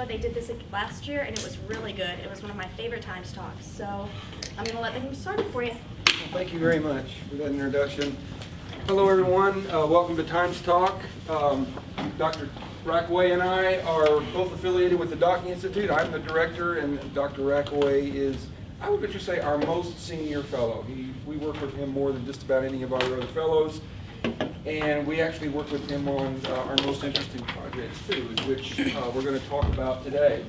They did this last year, and it was really good. It was one of my favorite Times talks. So I'm going to let them get started for you. Well, thank you very much for that introduction. Hello, everyone. Welcome to Times Talk. Dr. Rackaway and I are both affiliated with the Docking Institute. I'm the director, and Dr. Rackaway is, I would just say, our most senior fellow. We work with him more than just about any of our other fellows. And we actually work with him on our most interesting projects, too, which we're going to talk about today.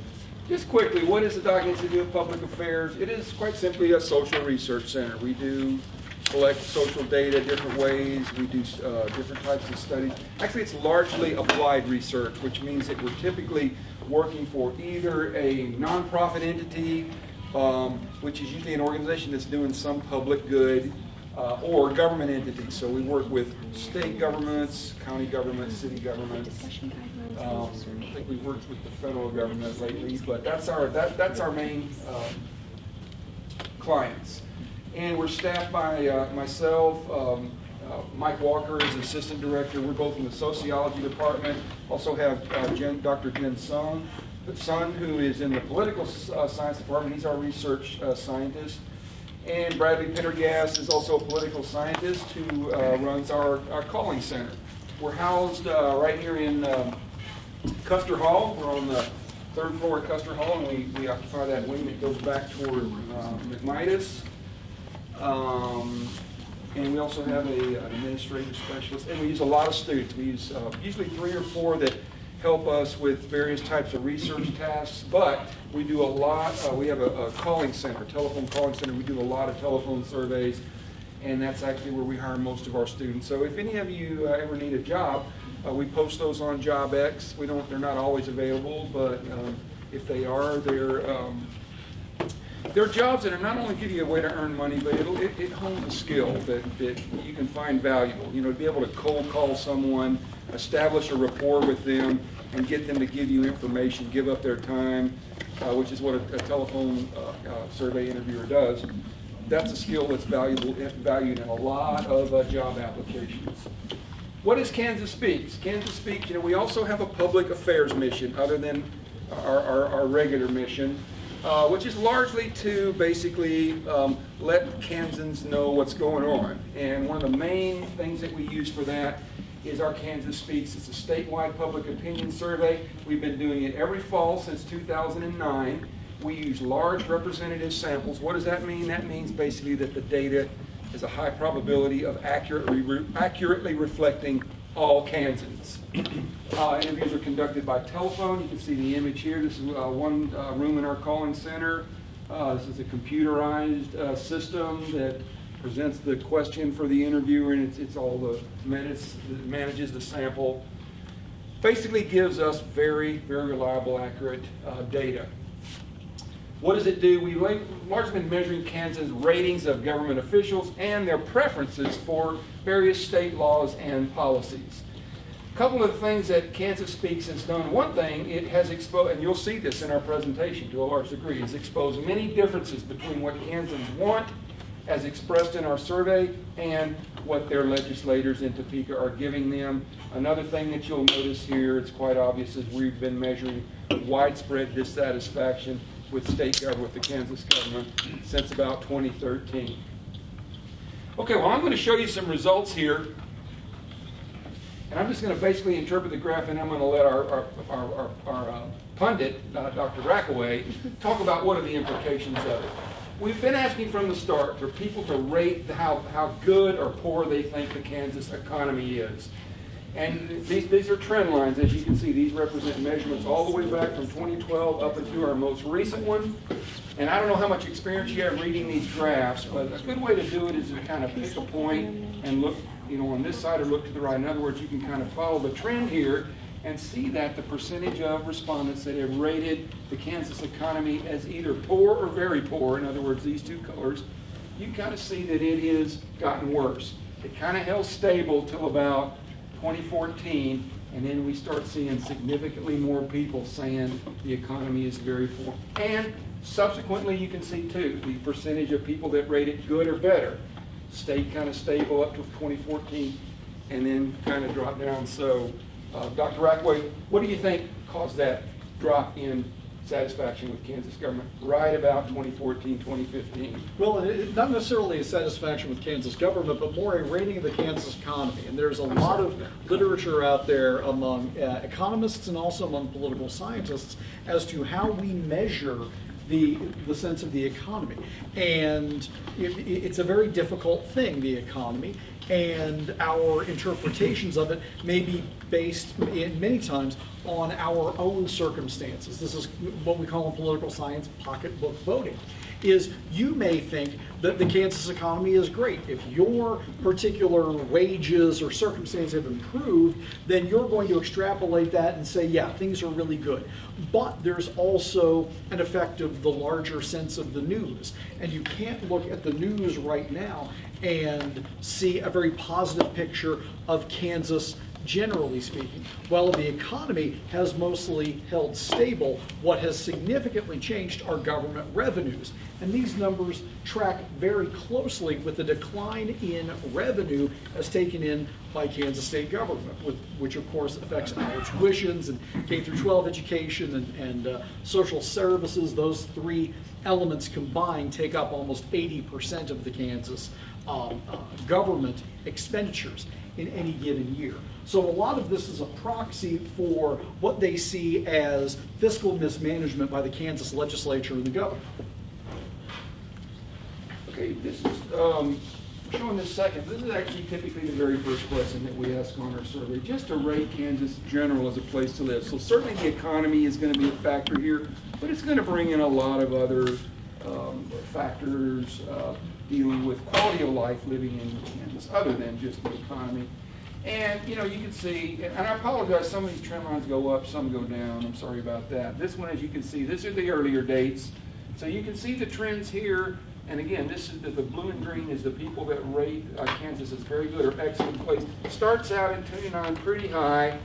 Just quickly, what is the Docking Institute of Public Affairs? It is quite simply a social research center. We do collect social data different ways. We do different types of studies. Actually, it's largely applied research, which means that we're typically working for either a nonprofit entity, which is usually an organization that's doing some public good, or government entities. So we work with state governments, county governments, city governments. I think we've worked with the federal government lately, but that's our main clients. And we're staffed by myself, Mike Walker is assistant director. We're both in the sociology department. Also have Dr. Jen Sun, who is in the political science department. He's our research scientist. And Bradley Pendergast is also a political scientist who runs our calling center. We're housed right here in Custer Hall. We're on the third floor at Custer Hall, and we occupy that wing that goes back toward McMidas. And we also have an administrative specialist, and we use a lot of students. We use usually 3 or 4 that help us with various types of research tasks, but we do a lot. We have a calling center, telephone calling center. We do a lot of telephone surveys, and that's actually where we hire most of our students. So if any of you ever need a job, we post those on JobX. They're not always available, but if they are, they're jobs that are not only give you a way to earn money, but it hones a skill that you can find valuable. You know, to be able to cold call someone, establish a rapport with them, and get them to give you information, give up their time, which is what a telephone survey interviewer does. That's a skill that's valued in a lot of job applications. What is Kansas Speaks? Kansas Speaks, we also have a public affairs mission other than our regular mission, which is largely to basically let Kansans know what's going on. And one of the main things that we use for that is our Kansas Speaks. It's a statewide public opinion survey. We've been doing it every fall since 2009. We use large representative samples. What does that mean? That means basically that the data has a high probability of accurately reflecting all Kansans. Interviews are conducted by telephone. You can see the image here. This is one room in our calling center. This is a computerized system that presents the question for the interviewer, and it's all the minutes, it manages the sample. Basically gives us very, very reliable, accurate data. What does it do? We've largely been measuring Kansas' ratings of government officials and their preferences for various state laws and policies. A couple of things that Kansas Speaks has done. One thing, it has exposed, and you'll see this in our presentation to a large degree, has exposed many differences between what Kansans want as expressed in our survey and what their legislators in Topeka are giving them. Another thing that you'll notice here, it's quite obvious, is we've been measuring widespread dissatisfaction with state government, with the Kansas government, since about 2013. Okay, well, I'm going to show you some results here. And I'm just going to basically interpret the graph, and I'm going to let our pundit, Dr. Rackaway, talk about what are the implications of it. We've been asking from the start for people to rate how good or poor they think the Kansas economy is. And these are trend lines. As you can see, these represent measurements all the way back from 2012 up into our most recent one. And I don't know how much experience you have reading these graphs, but a good way to do it is to kind of pick a point and look, on this side or look to the right. In other words, you can kind of follow the trend here and see that the percentage of respondents that have rated the Kansas economy as either poor or very poor, in other words, these two colors, you can kind of see that it has gotten worse. It kind of held stable till about 2014, and then we start seeing significantly more people saying the economy is very poor. And subsequently, you can see too, the percentage of people that rate it good or better stayed kind of stable up to 2014, and then kind of dropped down. So, Dr. Rackaway, what do you think caused that drop in satisfaction with Kansas government right about 2014, 2015. Well, not necessarily a satisfaction with Kansas government, but more a rating of the Kansas economy. And there's a lot of literature out there among economists and also among political scientists as to how we measure the sense of the economy. And it's a very difficult thing, the economy, and our interpretations of it may be based in many times on our own circumstances. This is what we call in political science pocketbook voting. Is you may think that the Kansas economy is great. If your particular wages or circumstances have improved, then you're going to extrapolate that and say, yeah, things are really good. But there's also an effect of the larger sense of the news. And you can't look at the news right now and see a very positive picture of Kansas generally speaking. While the economy has mostly held stable, what has significantly changed are government revenues. And these numbers track very closely with the decline in revenue as taken in by Kansas state government, which of course affects our tuitions and K-12 education and social services. Those three elements combined take up almost 80% of the Kansas government expenditures in any given year. So a lot of this is a proxy for what they see as fiscal mismanagement by the Kansas legislature and the governor. Okay, this is showing this second. This is actually typically the very first question that we ask on our survey, just to rate Kansas general as a place to live. So certainly the economy is going to be a factor here, but it's going to bring in a lot of other factors dealing with quality of life living in Kansas other than just the economy. And you know, you can see, and I apologize, some of these trend lines go up, some go down. I'm sorry about that. This one, as you can see, these are the earlier dates. So you can see the trends here. And again, this is the blue and green is the people that rate Kansas as very good or excellent place. Starts out in 29 pretty high,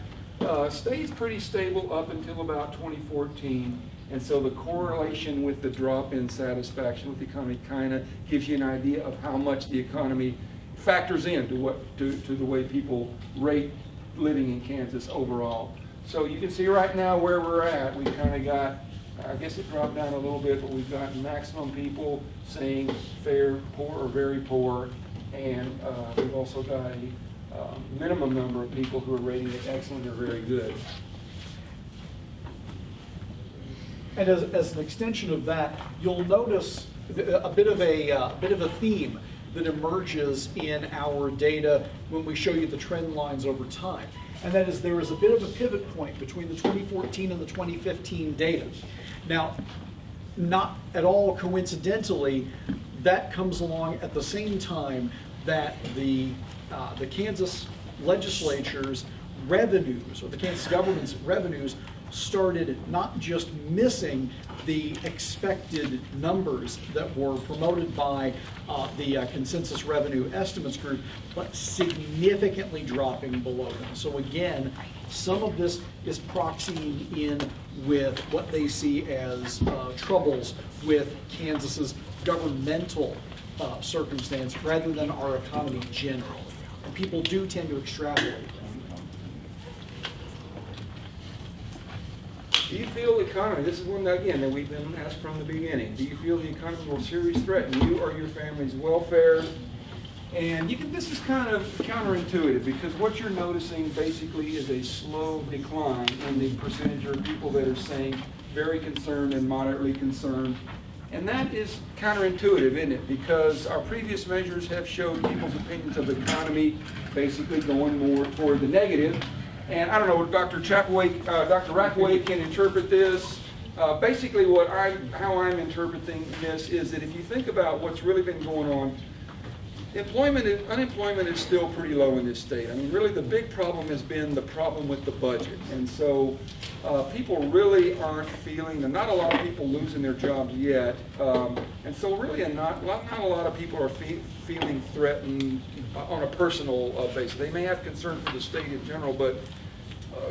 stays pretty stable up until about 2014. And so the correlation with the drop in satisfaction with the economy kind of gives you an idea of how much the economy factors into to the way people rate living in Kansas overall. So you can see right now where we're at. We kind of got, I guess it dropped down a little bit, but we've got maximum people saying fair, poor, or very poor, and we've also got a minimum number of people who are rating it excellent or very good. And as an extension of that, you'll notice a bit of a theme that emerges in our data when we show you the trend lines over time. And that is there is a bit of a pivot point between the 2014 and the 2015 data. Now, not at all coincidentally, that comes along at the same time that the Kansas legislature's revenues, or the Kansas government's revenues, started not just missing the expected numbers that were promoted by the Consensus Revenue Estimates Group, but significantly dropping below them. So again, some of this is proxying in with what they see as troubles with Kansas's governmental circumstance rather than our economy generally. And people do tend to extrapolate. Do you feel the economy, this is one that, again, that we've been asked from the beginning, do you feel the economy will seriously threaten you or your family's welfare? And this is kind of counterintuitive, because what you're noticing basically is a slow decline in the percentage of people that are saying very concerned and moderately concerned. And that is counterintuitive, isn't it? Because our previous measures have showed people's opinions of the economy basically going more toward the negative. And I don't know, Dr. Rackaway can interpret this. Basically, how I'm interpreting this is that if you think about what's really been going on, unemployment is still pretty low in this state. I mean, really the big problem has been the problem with the budget. And so people really aren't feeling, and not a lot of people losing their jobs yet. And so really not a lot of people are feeling threatened on a personal basis. They may have concern for the state in general, but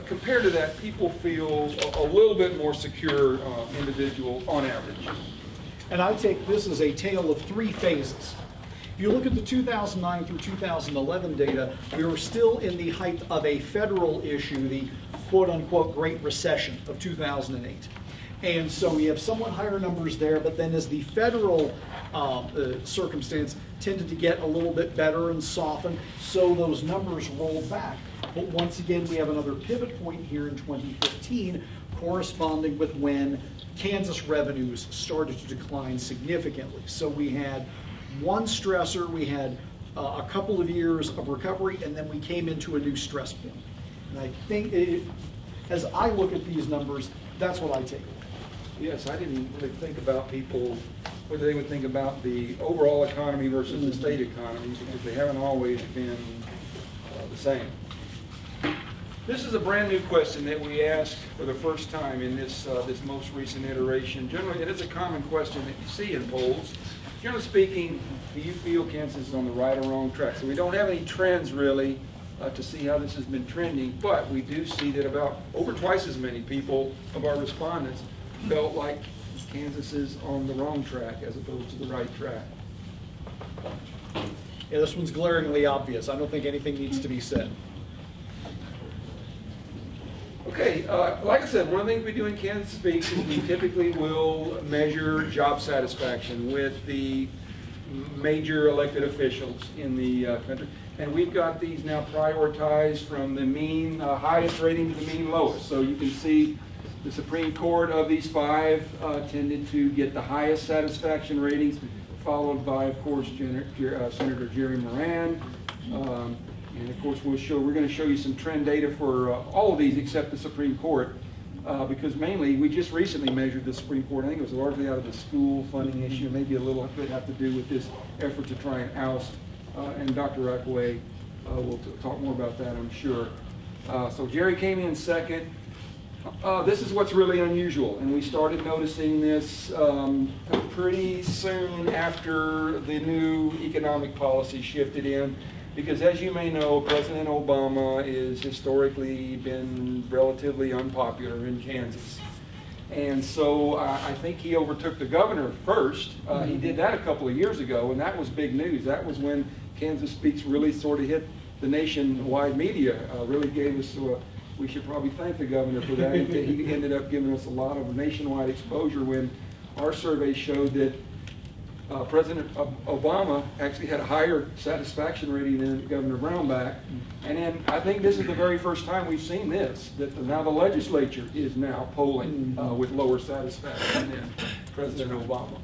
compared to that, people feel a little bit more secure individual on average. And I take this as a tale of three phases. If you look at the 2009 through 2011 data, we were still in the height of a federal issue, the quote-unquote Great Recession of 2008. And so we have somewhat higher numbers there, but then as the federal circumstance tended to get a little bit better and soften, so those numbers rolled back. But once again, we have another pivot point here in 2015, corresponding with when Kansas revenues started to decline significantly. So we had one stressor, we had a couple of years of recovery, and then we came into a new stress point. And I think, as I look at these numbers, that's what I take away. Yes, I didn't really think about people, whether they would think about the overall economy versus the state economy, because they haven't always been the same. This is a brand new question that we asked for the first time in this most recent iteration. Generally, it is a common question that you see in polls. Generally speaking, do you feel Kansas is on the right or wrong track? So we don't have any trends really to see how this has been trending, but we do see that about over twice as many people of our respondents felt like Kansas is on the wrong track as opposed to the right track. Yeah, this one's glaringly obvious. I don't think anything needs to be said. Okay, like I said, one of the things we do in Kansas Speaks is we typically will measure job satisfaction with the major elected officials in the country. And we've got these now prioritized from the mean highest rating to the mean lowest. So you can see the Supreme Court of these five tended to get the highest satisfaction ratings, followed by, of course, Senator Jerry Moran. And of course, we're going to show you some trend data for all of these except the Supreme Court, because mainly we just recently measured the Supreme Court. I think it was largely out of the school funding issue, maybe a little bit have to do with this effort to try and oust. And Dr. Rockaway will talk more about that, I'm sure. So Jerry came in second. This is what's really unusual, and we started noticing this pretty soon after the new economic policy shifted in, because as you may know, President Obama is historically been relatively unpopular in Kansas. And so I think he overtook the governor first. He did that a couple of years ago, and that was big news. That was when Kansas Speaks really sort of hit the nationwide media, really gave us we should probably thank the governor for that. He ended up giving us a lot of nationwide exposure when our survey showed that President Obama actually had a higher satisfaction rating than Governor Brownback. And then I think this is the very first time we've seen this, that now the legislature is now polling with lower satisfaction than President Obama.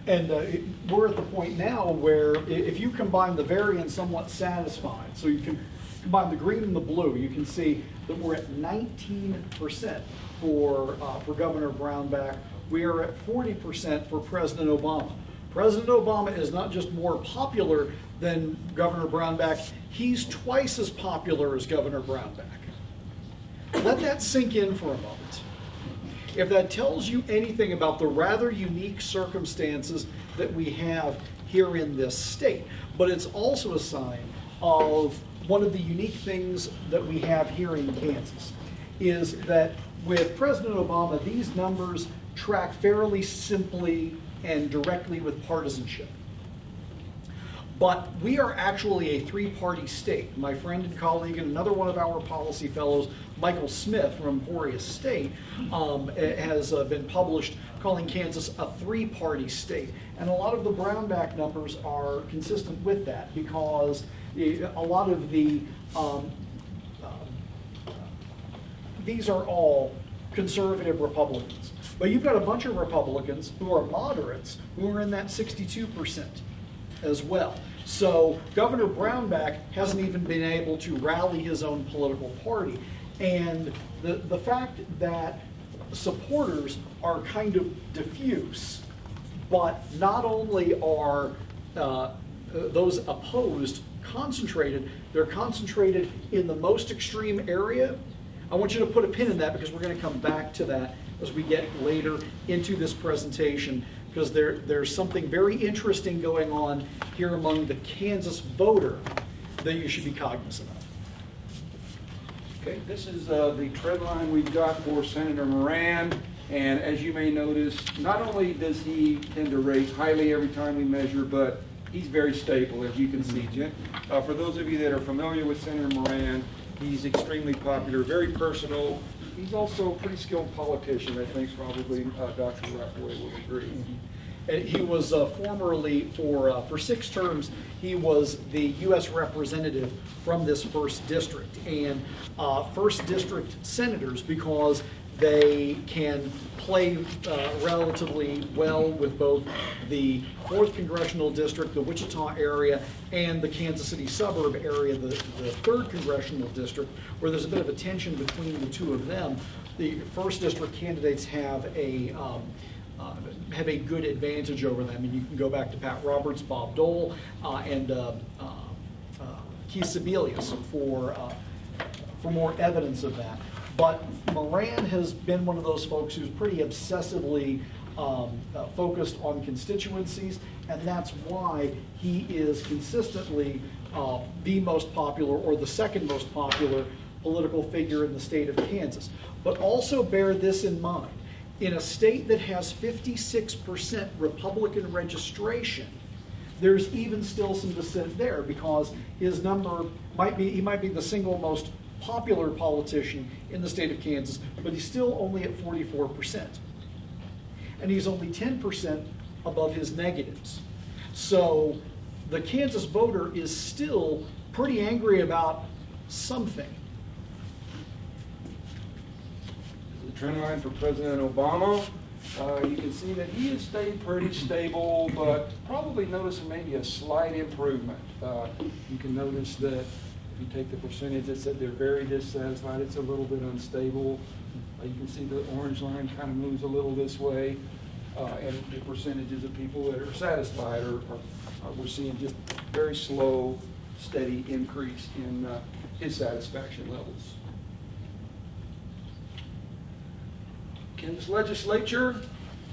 And we're at the point now where if you combine the very and somewhat satisfied, so you can combine the green and the blue, you can see that we're at 19% for Governor Brownback. We are at 40% for President Obama. President Obama is not just more popular than Governor Brownback, he's twice as popular as Governor Brownback. Let that sink in for a moment. If that tells you anything about the rather unique circumstances that we have here in this state, but it's also a sign of one of the unique things that we have here in Kansas, is that with President Obama, these numbers track fairly simply and directly with partisanship. But we are actually a three-party state. My friend and colleague and another one of our policy fellows, Michael Smith from Emporia State, has been published calling Kansas a three-party state. And a lot of the Brownback numbers are consistent with that, because a lot of the, these are all conservative Republicans. But you've got a bunch of Republicans who are moderates who are in that 62% as well. So Governor Brownback hasn't even been able to rally his own political party. And the fact that supporters are kind of diffuse, but not only are those opposed concentrated, they're concentrated in the most extreme area. I want you to put a pin in that, because we're going to come back to that as we get later into this presentation, because there's something very interesting going on here among the Kansas voter that you should be cognizant of. Okay, this is the trend line we've got for Senator Moran. And as you may notice, not only does he tend to rate highly every time we measure, but he's very stable, as you can see. For those of you that are familiar with Senator Moran, he's extremely popular, very personal. He's also a pretty skilled politician, I think probably Dr. Rockaway will agree. And he was formerly, for 6 terms, he was the U.S. representative from this 1st district. And 1st district senators, because they can play relatively well with both the 4th congressional district, the Wichita area, and the Kansas City suburb area, the 3rd congressional district, where there's a bit of a tension between the two of them. The 1st district candidates have a good advantage over them. And you can go back to Pat Roberts, Bob Dole, and Keith Sebelius for more evidence of that. But Moran has been one of those folks who's pretty obsessively focused on constituencies, and that's why he is consistently the most popular or the 2nd most popular political figure in the state of Kansas. But also bear this in mind. In a state that has 56% Republican registration, there's even still some dissent there because his number he might be the single most popular politician in the state of Kansas, but he's still only at 44%. And he's only 10% above his negatives. So the Kansas voter is still pretty angry about something. The trend line for President Obama, you can see that he has stayed pretty stable, but probably noticing maybe a slight improvement. You can notice that if you take the percentage that said they're very dissatisfied, it's a little bit unstable. You can see the orange line kind of moves a little this way, and the percentages of people that are satisfied we're seeing just very slow, steady increase in his satisfaction levels. Kansas legislature,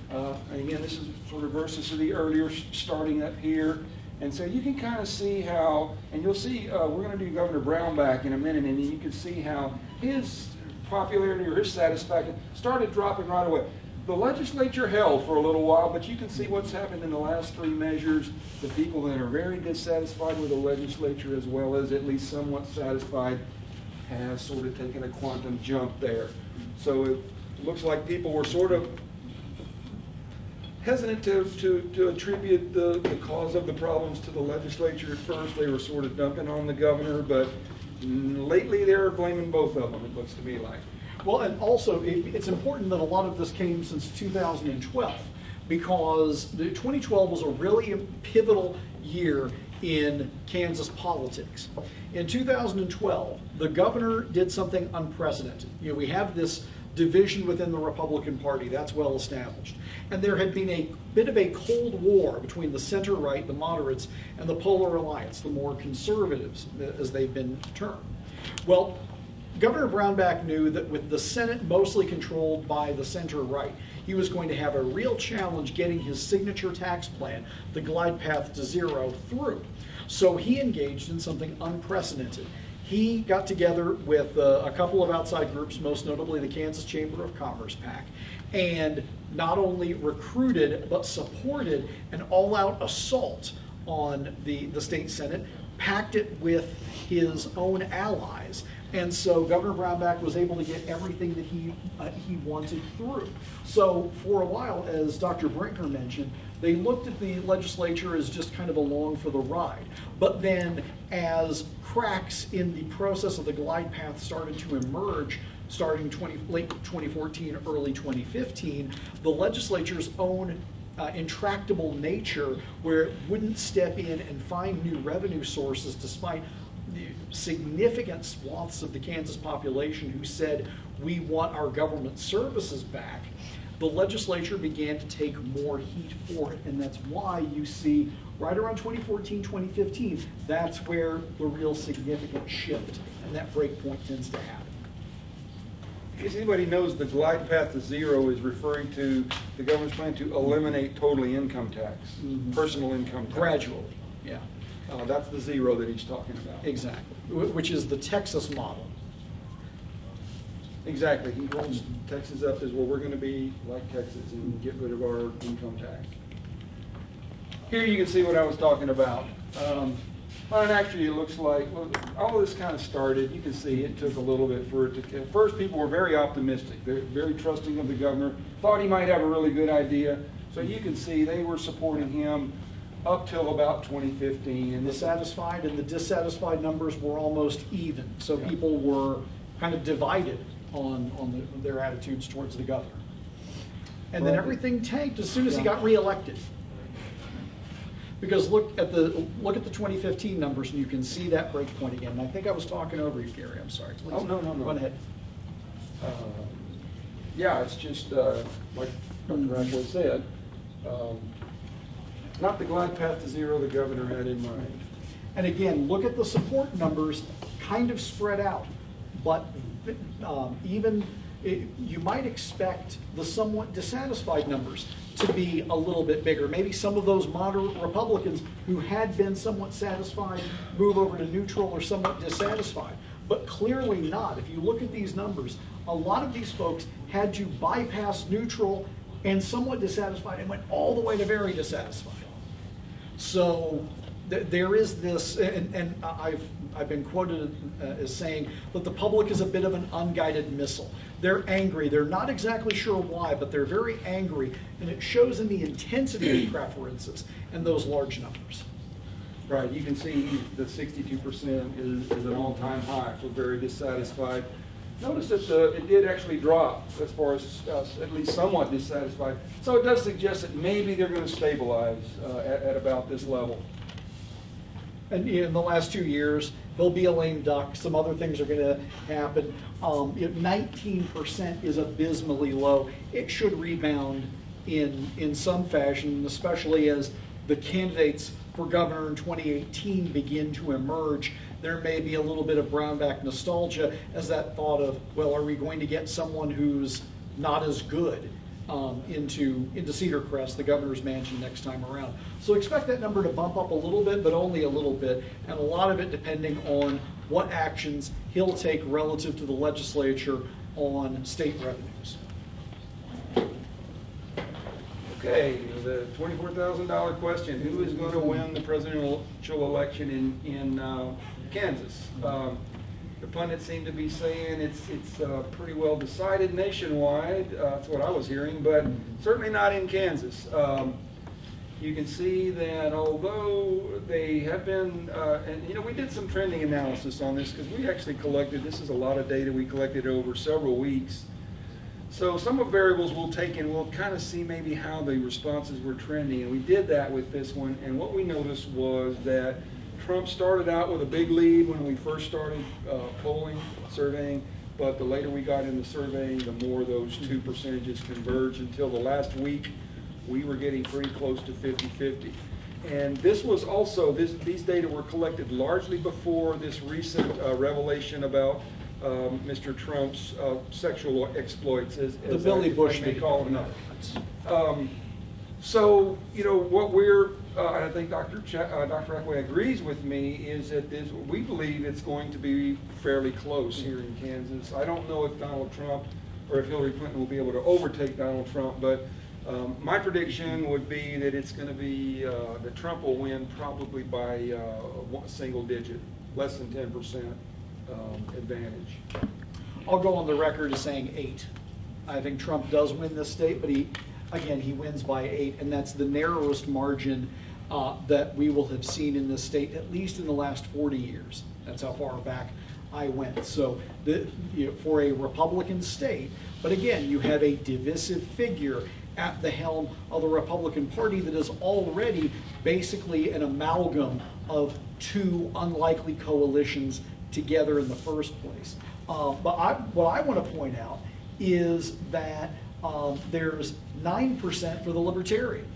and again, this is sort of versus the earlier starting up here. And so you can kind of see how, and you'll see, we're going to do Governor Brownback in a minute, and you can see how his popularity or his satisfaction started dropping right away. The legislature held for a little while, but you can see what's happened in the last 3 measures. The people that are very dissatisfied with the legislature, as well as at least somewhat satisfied, has sort of taken a quantum jump there. So it looks like people were sort of hesitant to attribute the cause of the problems to the legislature at first. They were sort of dumping on the governor, but lately they're blaming both of them, it looks to me like. Well, and also it's important that a lot of this came since 2012, because 2012 was a really pivotal year in Kansas politics. In 2012, the governor did something unprecedented. We have this division within the Republican Party, that's well established. And there had been a bit of a Cold War between the center-right, the moderates, and the Polar Alliance, the more conservatives, as they've been termed. Well, Governor Brownback knew that with the Senate mostly controlled by the center-right, he was going to have a real challenge getting his signature tax plan, the Glide Path to Zero, through. So he engaged in something unprecedented. He got together with a couple of outside groups, most notably the Kansas Chamber of Commerce PAC, and not only recruited but supported an all-out assault on the state Senate, packed it with his own allies. And so Governor Brownback was able to get everything that he wanted through. So for a while, as Dr. Brinkner mentioned, they looked at the legislature as just kind of along for the ride. But then as cracks in the process of the glide path started to emerge, starting late 2014, early 2015, the legislature's own intractable nature, where it wouldn't step in and find new revenue sources despite the significant swaths of the Kansas population who said, we want our government services back, the legislature began to take more heat for it. And that's why you see right around 2014, 2015, that's where the real significant shift and that break point tends to happen. In case anybody knows, the Glide Path to Zero is referring to the government's plan to eliminate totally income tax, personal income tax. Gradually, yeah. That's the zero that he's talking about. Exactly, which is the Texas model. Exactly. He rolls Texas up as, well, we're going to be like Texas and get rid of our income tax. Here you can see what I was talking about. Well, and actually it looks like, well, all of this kind of started, you can see it took a little bit for it to, at first people were very optimistic, they're very trusting of the governor, thought he might have a really good idea. So you can see they were supporting him up till about 2015. And The this, satisfied and the dissatisfied numbers were almost even. So people were kind of divided on their attitudes towards the governor. And then Right. everything tanked as soon as he Yeah. got reelected. Because look at the 2015 numbers and you can see that break point again. And I think I was talking over you, Gary. I'm sorry. Please. Oh, no. Go ahead. Yeah, it's just like Dr. Rackwell said, not the glide path to zero the governor had in mind. And again, look at the support numbers kind of spread out. But you might expect the somewhat dissatisfied numbers to be a little bit bigger. Maybe some of those moderate Republicans who had been somewhat satisfied move over to neutral or somewhat dissatisfied. But clearly not. If you look at these numbers, a lot of these folks had to bypass neutral and somewhat dissatisfied and went all the way to very dissatisfied. So there is this, and I've been quoted as saying that the public is a bit of an unguided missile. They're angry. They're not exactly sure why, but they're very angry, and it shows in the intensity of preferences and those large numbers. Right, you can see the 62% is an all-time high, so very dissatisfied. Notice that it did actually drop as far as at least somewhat dissatisfied. So it does suggest that maybe they're going to stabilize at about this level. And in the last 2 years, he'll be a lame duck. Some other things are going to happen. 19% is abysmally low. It should rebound in some fashion, especially as the candidates for governor in 2018 begin to emerge. There may be a little bit of Brownback nostalgia as that thought of, well, are we going to get someone who's not as good into Cedar Crest, the governor's mansion, next time around. So expect that number to bump up a little bit, but only a little bit, and a lot of it depending on what actions he'll take relative to the legislature on state revenues. Okay, the $24,000 question: who is going to win the presidential election in Kansas? The pundits seem to be saying it's pretty well decided nationwide. That's what I was hearing, but certainly not in Kansas. You can see that although they have been, and you know, we did some trending analysis on this because we actually collected, this is a lot of data we collected over several weeks. So some of the variables we'll take and we'll kind of see maybe how the responses were trending, and we did that with this one, and what we noticed was that Trump started out with a big lead when we first started surveying, but the later we got into surveying, the more those two percentages converged until the last week we were getting pretty close to 50-50. And this was also, these data were collected largely before this recent revelation about Mr. Trump's sexual exploits, as The Billy Bush may call in it. other words. So, you know, what we're, and I think Dr. Rackwell agrees with me, is that we believe it's going to be fairly close here in Kansas. I don't know if Donald Trump or if Hillary Clinton will be able to overtake Donald Trump, but my prediction would be that it's going to be, that Trump will win probably by a single digit, less than 10% advantage. I'll go on the record as saying 8. I think Trump does win this state, but he wins by 8, and that's the narrowest margin that we will have seen in this state, at least in the last 40 years. That's how far back I went. So for a Republican state, but again, you have a divisive figure at the helm of the Republican Party that is already basically an amalgam of two unlikely coalitions together in the first place. But what I want to point out is that there's 9% for the Libertarian.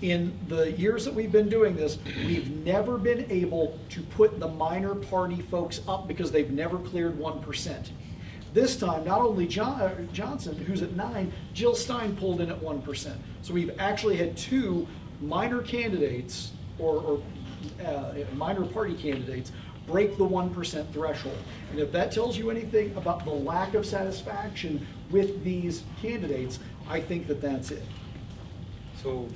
In the years that we've been doing this, we've never been able to put the minor party folks up because they've never cleared 1%. This time, not only Johnson, who's at 9, Jill Stein pulled in at 1%. So we've actually had 2 minor candidates or minor party candidates break the 1% threshold. And if that tells you anything about the lack of satisfaction with these candidates, I think that that's it. So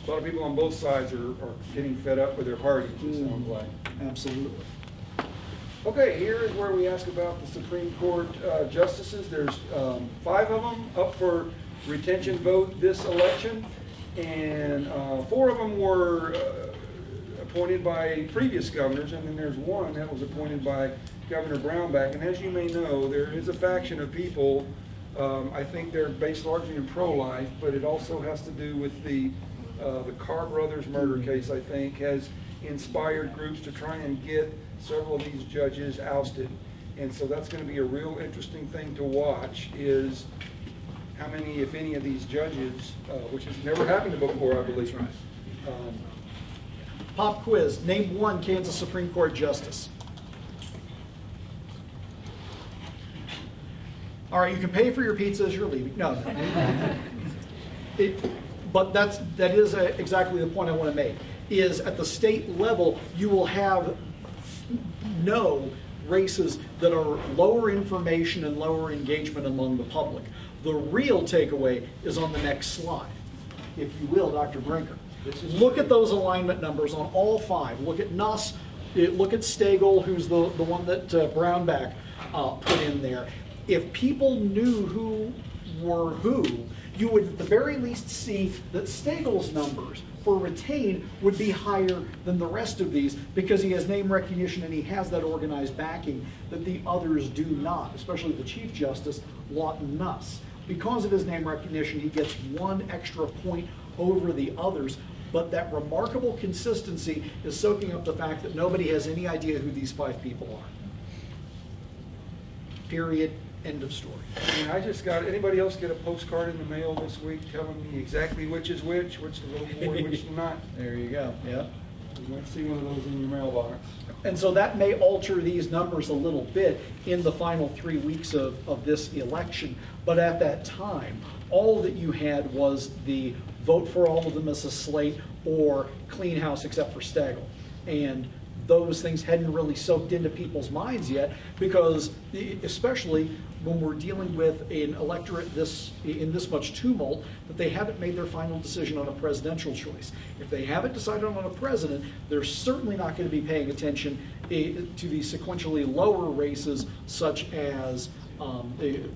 a lot of people on both sides are getting fed up with their parties, it sounds like. Absolutely. Okay, here is where we ask about the Supreme Court justices. There's 5 of them up for retention vote this election, and 4 of them were appointed by previous governors, and then there's 1 that was appointed by Governor Brownback. And as you may know, there is a faction of people, I think they're based largely in pro-life, but it also has to do with the Carr brothers murder case, I think, has inspired groups to try and get several of these judges ousted. And so that's going to be a real interesting thing to watch, is how many, if any, of these judges, which has never happened before, I believe. That's right. Pop quiz. Name 1 Kansas Supreme Court justice. All right, you can pay for your pizza as you're leaving. No. But that is exactly the point I want to make, is at the state level, you will have no races that are lower information and lower engagement among the public. The real takeaway is on the next slide, if you will, Dr. Brinker. Look at those alignment numbers on all 5. Look at Nuss, look at Stagel, who's the one that Brownback put in there. If people knew who were who, you would at the very least see that Stagel's numbers for retain would be higher than the rest of these, because he has name recognition and he has that organized backing that the others do not, especially the Chief Justice, Lawton Nuss. Because of his name recognition, he gets 1 extra point over the others, but that remarkable consistency is soaking up the fact that nobody has any idea who these 5 people are. Period. End of story. And I just got, anybody else get a postcard in the mail this week telling me exactly which is which the little boy, which is not? There you go. Yeah. You might see one of those in your mailbox. And so that may alter these numbers a little bit in the final 3 weeks of this election. But at that time, all that you had was the vote for all of them as a slate or clean house except for Stagel. And those things hadn't really soaked into people's minds yet, because especially when we're dealing with an electorate in this much tumult, that they haven't made their final decision on a presidential choice. If they haven't decided on a president, they're certainly not going to be paying attention to the sequentially lower races, such as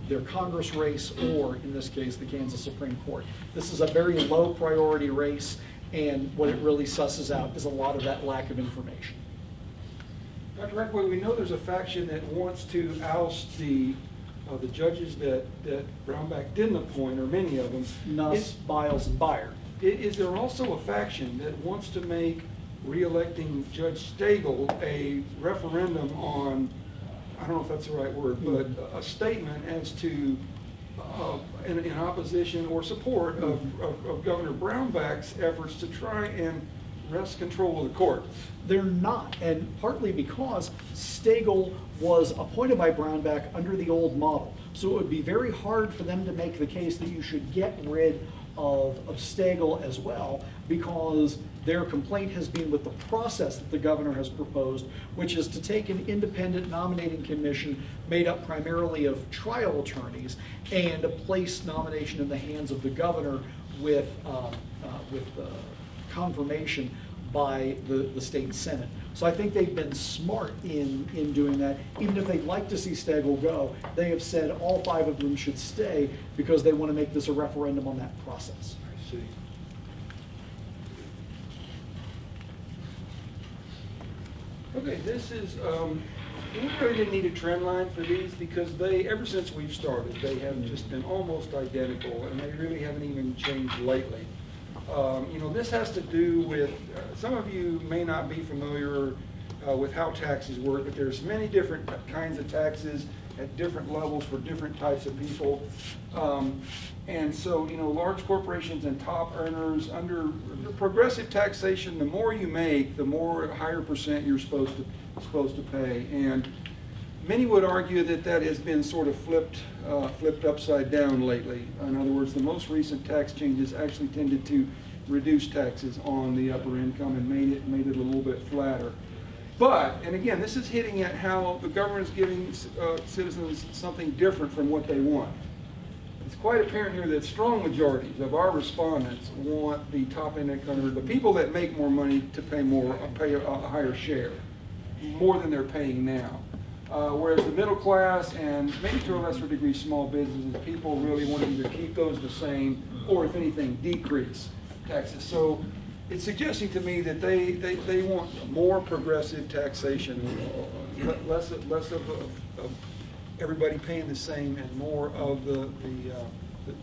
their Congress race, or in this case, the Kansas Supreme Court. This is a very low priority race, and what it really susses out is a lot of that lack of information. Dr. Reckwood, we know there's a faction that wants to oust the judges that Brownback didn't appoint, or many of them. Nuss, Biles, and Beyer. Is there also a faction that wants to make re-electing Judge Stagel a referendum on, I don't know if that's the right word, but a statement as to in opposition or support of Governor Brownback's efforts to try and wrest control of the courts? They're not, and partly because Stagel was appointed by Brownback under the old model. So it would be very hard for them to make the case that you should get rid of Stagel as well, because their complaint has been with the process that the governor has proposed, which is to take an independent nominating commission made up primarily of trial attorneys and place nomination in the hands of the governor with confirmation by the state senate. So I think they've been smart in doing that. Even if they'd like to see Stagel go, they have said all 5 of them should stay because they want to make this a referendum on that process. I see. Okay, this is, we really didn't need a trend line for these, because they, ever since we've started, they have just been almost identical, and they really haven't even changed lately. You know, this has to do with, some of you may not be familiar with how taxes work, but there's many different kinds of taxes at different levels for different types of people. And so, you know, large corporations and top earners, under progressive taxation, the more you make, the more higher percent you're supposed to pay. And many would argue that that has been sort of flipped upside down lately. In other words, the most recent tax changes actually tended to reduce taxes on the upper income and made it a little bit flatter. But, and again, this is hitting at how the government is giving citizens something different from what they want. It's quite apparent here that strong majorities of our respondents want the top income, or the people that make more money, to pay a higher share, more than they're paying now. Whereas the middle class and maybe to a lesser degree small businesses, people really want to either keep those the same or, if anything, decrease taxes. So it's suggesting to me that they want more progressive taxation, less of everybody paying the same, and more of the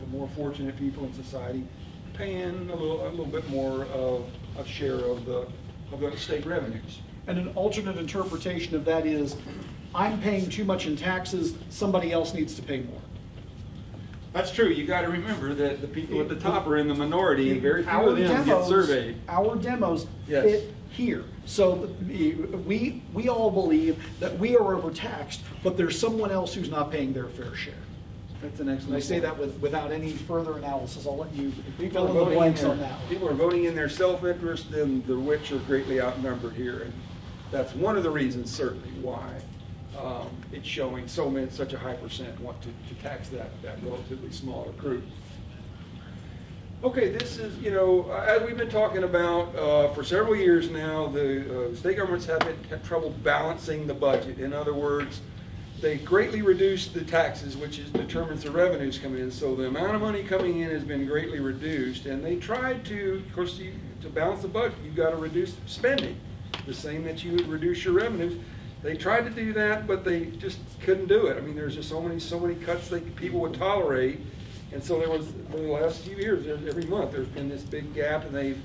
more fortunate people in society paying a little bit more of a share of the state revenues. And an alternate interpretation of that is, I'm paying too much in taxes, somebody else needs to pay more. That's true. You got to remember that the people at the top are in the minority, and very few Our of them get surveyed. Our demos Yes. fit here. So we all believe that we are overtaxed, but there's someone else who's not paying their fair share. That's an excellent And I say point. that without any further analysis. I'll let you People fill are in the voting blanks in on their, that. people are voting in their self-interest, and the rich are greatly outnumbered here. And that's one of the reasons, certainly, why it's showing such a high percent want to tax that relatively smaller group. Okay, this is, as we've been talking about for several years now, the state governments have had trouble balancing the budget. In other words, they greatly reduced the taxes, which determines the revenues coming in. So the amount of money coming in has been greatly reduced, and they tried to, of course, to balance the budget, you've got to reduce spending, the same that you would reduce your revenues. They tried to do that, but they just couldn't do it. I mean, there's just so many cuts that people would tolerate. And so there was, for the last few years, every month, there's been this big gap, and they've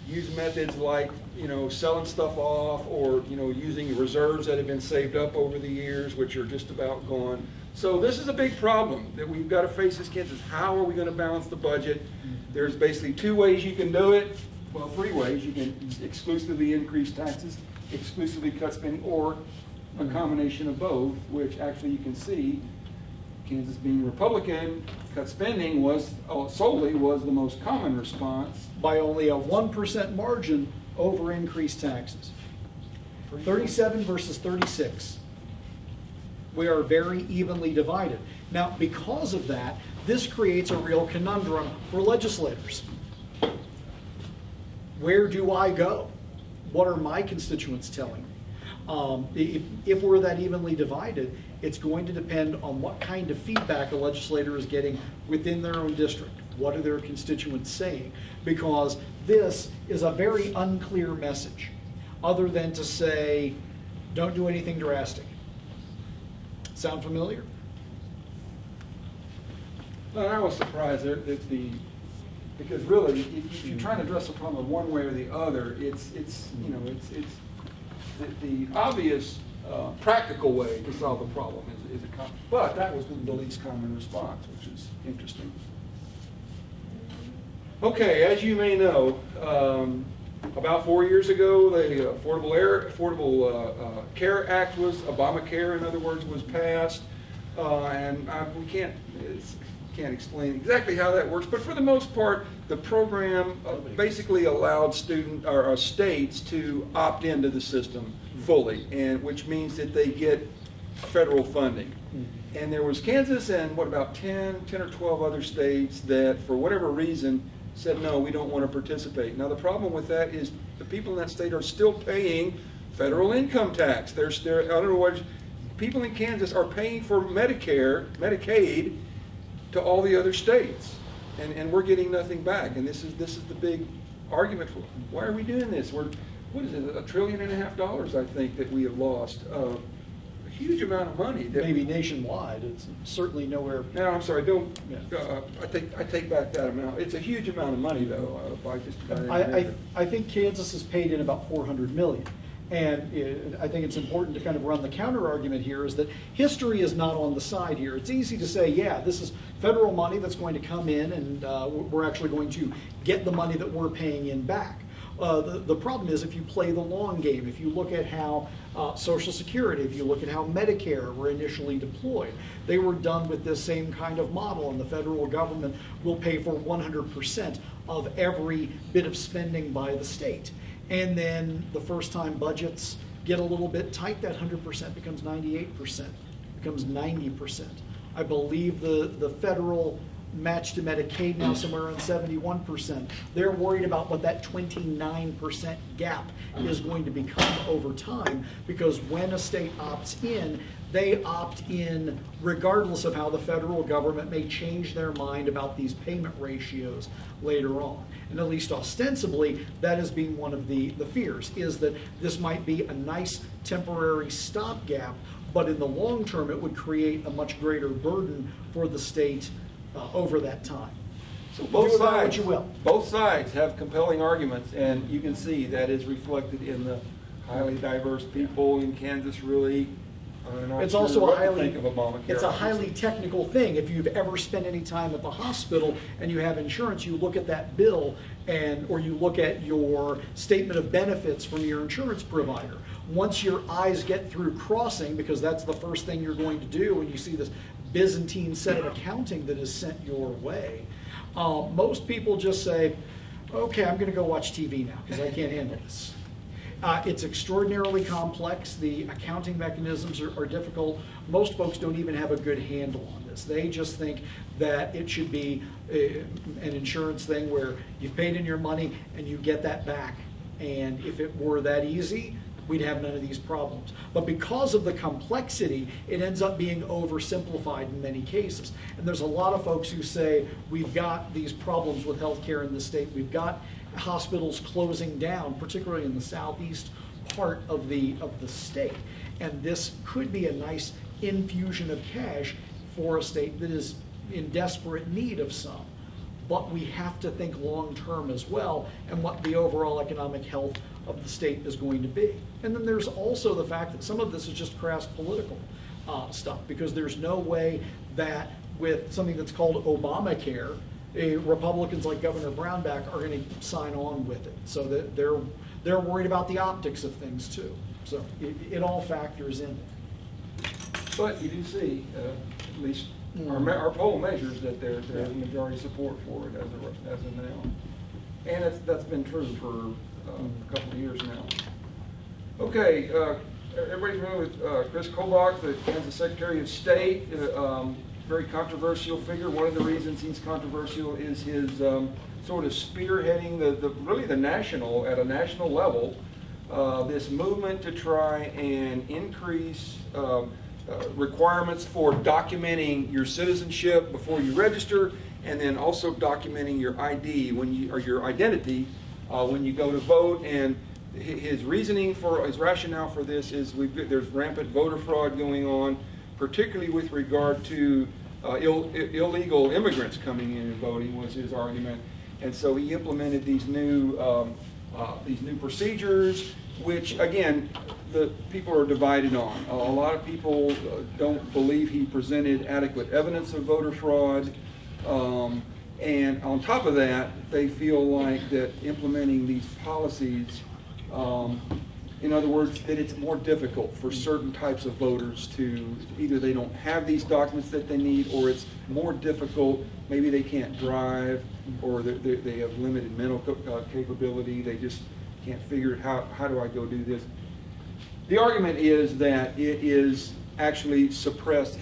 used methods like, selling stuff off, or, using reserves that have been saved up over the years, which are just about gone. So this is a big problem that we've got to face as Kansas. How are we going to balance the budget? There's basically two ways you can do it. Well, three ways. You can exclusively increase taxes, exclusively cut spending, or a combination of both, which actually you can see Kansas being Republican, cut spending solely was the most common response. By only a 1% margin over increased taxes. 37 versus 36. We are very evenly divided. Now, because of that, this creates a real conundrum for legislators. Where do I go? What are my constituents telling me? If we're that evenly divided, it's going to depend on what kind of feedback a legislator is getting within their own district. What are their constituents saying? Because this is a very unclear message, other than to say, don't do anything drastic. Sound familiar? Well, I was surprised because really, if you're trying to address the problem one way or the other, it's the obvious practical way to solve the problem is but that was the least common response, which is interesting. Okay, as you may know, about 4 years ago, the Affordable Care Act Obamacare, in other words, was passed, and we can't explain exactly how that works, but for the most part, the program basically allowed states to opt into the system fully, and which means that they get federal funding. And there was Kansas and about 10 or 12 other states that, for whatever reason, said, no, we don't want to participate. Now, the problem with that is the people in that state are still paying federal income tax. In other words, people in Kansas are paying for Medicaid to all the other states, and we're getting nothing back. And this is the big argument for why are we doing this? What is it, $1.5 trillion, I think, that we have lost. A huge amount of money. Maybe nationwide. It's certainly nowhere. No, I'm sorry. I take back that amount. It's a huge amount of money, though. I think Kansas has paid in about $400 million. And I think it's important to kind of run the counter argument here is that history is not on the side here. It's easy to say, yeah, this is federal money that's going to come in, and we're actually going to get the money that we're paying in back. The problem is if you play the long game, if you look at how Social Security, if you look at how Medicare were initially deployed, they were done with this same kind of model, and the federal government will pay for 100% of every bit of spending by the state. And then the first time budgets get a little bit tight, that 100% becomes 98%, becomes 90%. I believe the federal match to Medicaid now somewhere around 71%. They're worried about what that 29% gap is going to become over time, because when a state opts in, they opt in regardless of how the federal government may change their mind about these payment ratios later on. And at least ostensibly, that is being one of the fears, is that this might be a nice temporary stopgap, but in the long term, it would create a much greater burden for the state over that time. So Do both with that what sides, you will. both sides have compelling arguments, and you can see that is reflected in the highly diverse people in Kansas. Really, I'm not It's sure also what a highly, to think of Obamacare. it's a obviously. highly technical thing. If you've ever spent any time at the hospital and you have insurance, you look at that bill or you look at your statement of benefits from your insurance provider. Once your eyes get through crossing, because that's the first thing you're going to do when you see this Byzantine set of accounting that is sent your way, most people just say, okay, I'm going to go watch TV now because I can't handle this. It's extraordinarily complex. The accounting mechanisms are difficult. Most folks don't even have a good handle on this. They just think that it should be an insurance thing where you've paid in your money and you get that back. And if it were that easy, we'd have none of these problems. But because of the complexity, it ends up being oversimplified in many cases. And there's a lot of folks who say, we've got these problems with healthcare in the state. We've got hospitals closing down, particularly in the southeast part of the state. And this could be a nice infusion of cash for a state that is in desperate need of some. But we have to think long-term as well, and what the overall economic health of the state is going to be. And then there's also the fact that some of this is just crass political stuff, because there's no way that with something that's called Obamacare, Republicans like Governor Brownback are going to sign on with it. So that they're worried about the optics of things too. So it all factors in. But you do see, at least our poll measures that there's a majority support for it as of now. And that's been true for a couple of years now. Okay, everybody's familiar with Chris Kobach, the Kansas Secretary of State, very controversial figure. One of the reasons he's controversial is his sort of spearheading really the national, at a national level, this movement to try and increase requirements for documenting your citizenship before you register, and then also documenting your ID or your identity when you go to vote. And his rationale for this is there's rampant voter fraud going on, particularly with regard to illegal immigrants coming in and voting, was his argument. And so he implemented these new procedures, which again, the people are divided on. A lot of people don't believe he presented adequate evidence of voter fraud. And on top of that, they feel like that implementing these policies, in other words, that it's more difficult for certain types of voters to, either they don't have these documents that they need, or it's more difficult, maybe they can't drive, or they have limited mental capability, they just can't figure out how do I go do this. The argument is that it is actually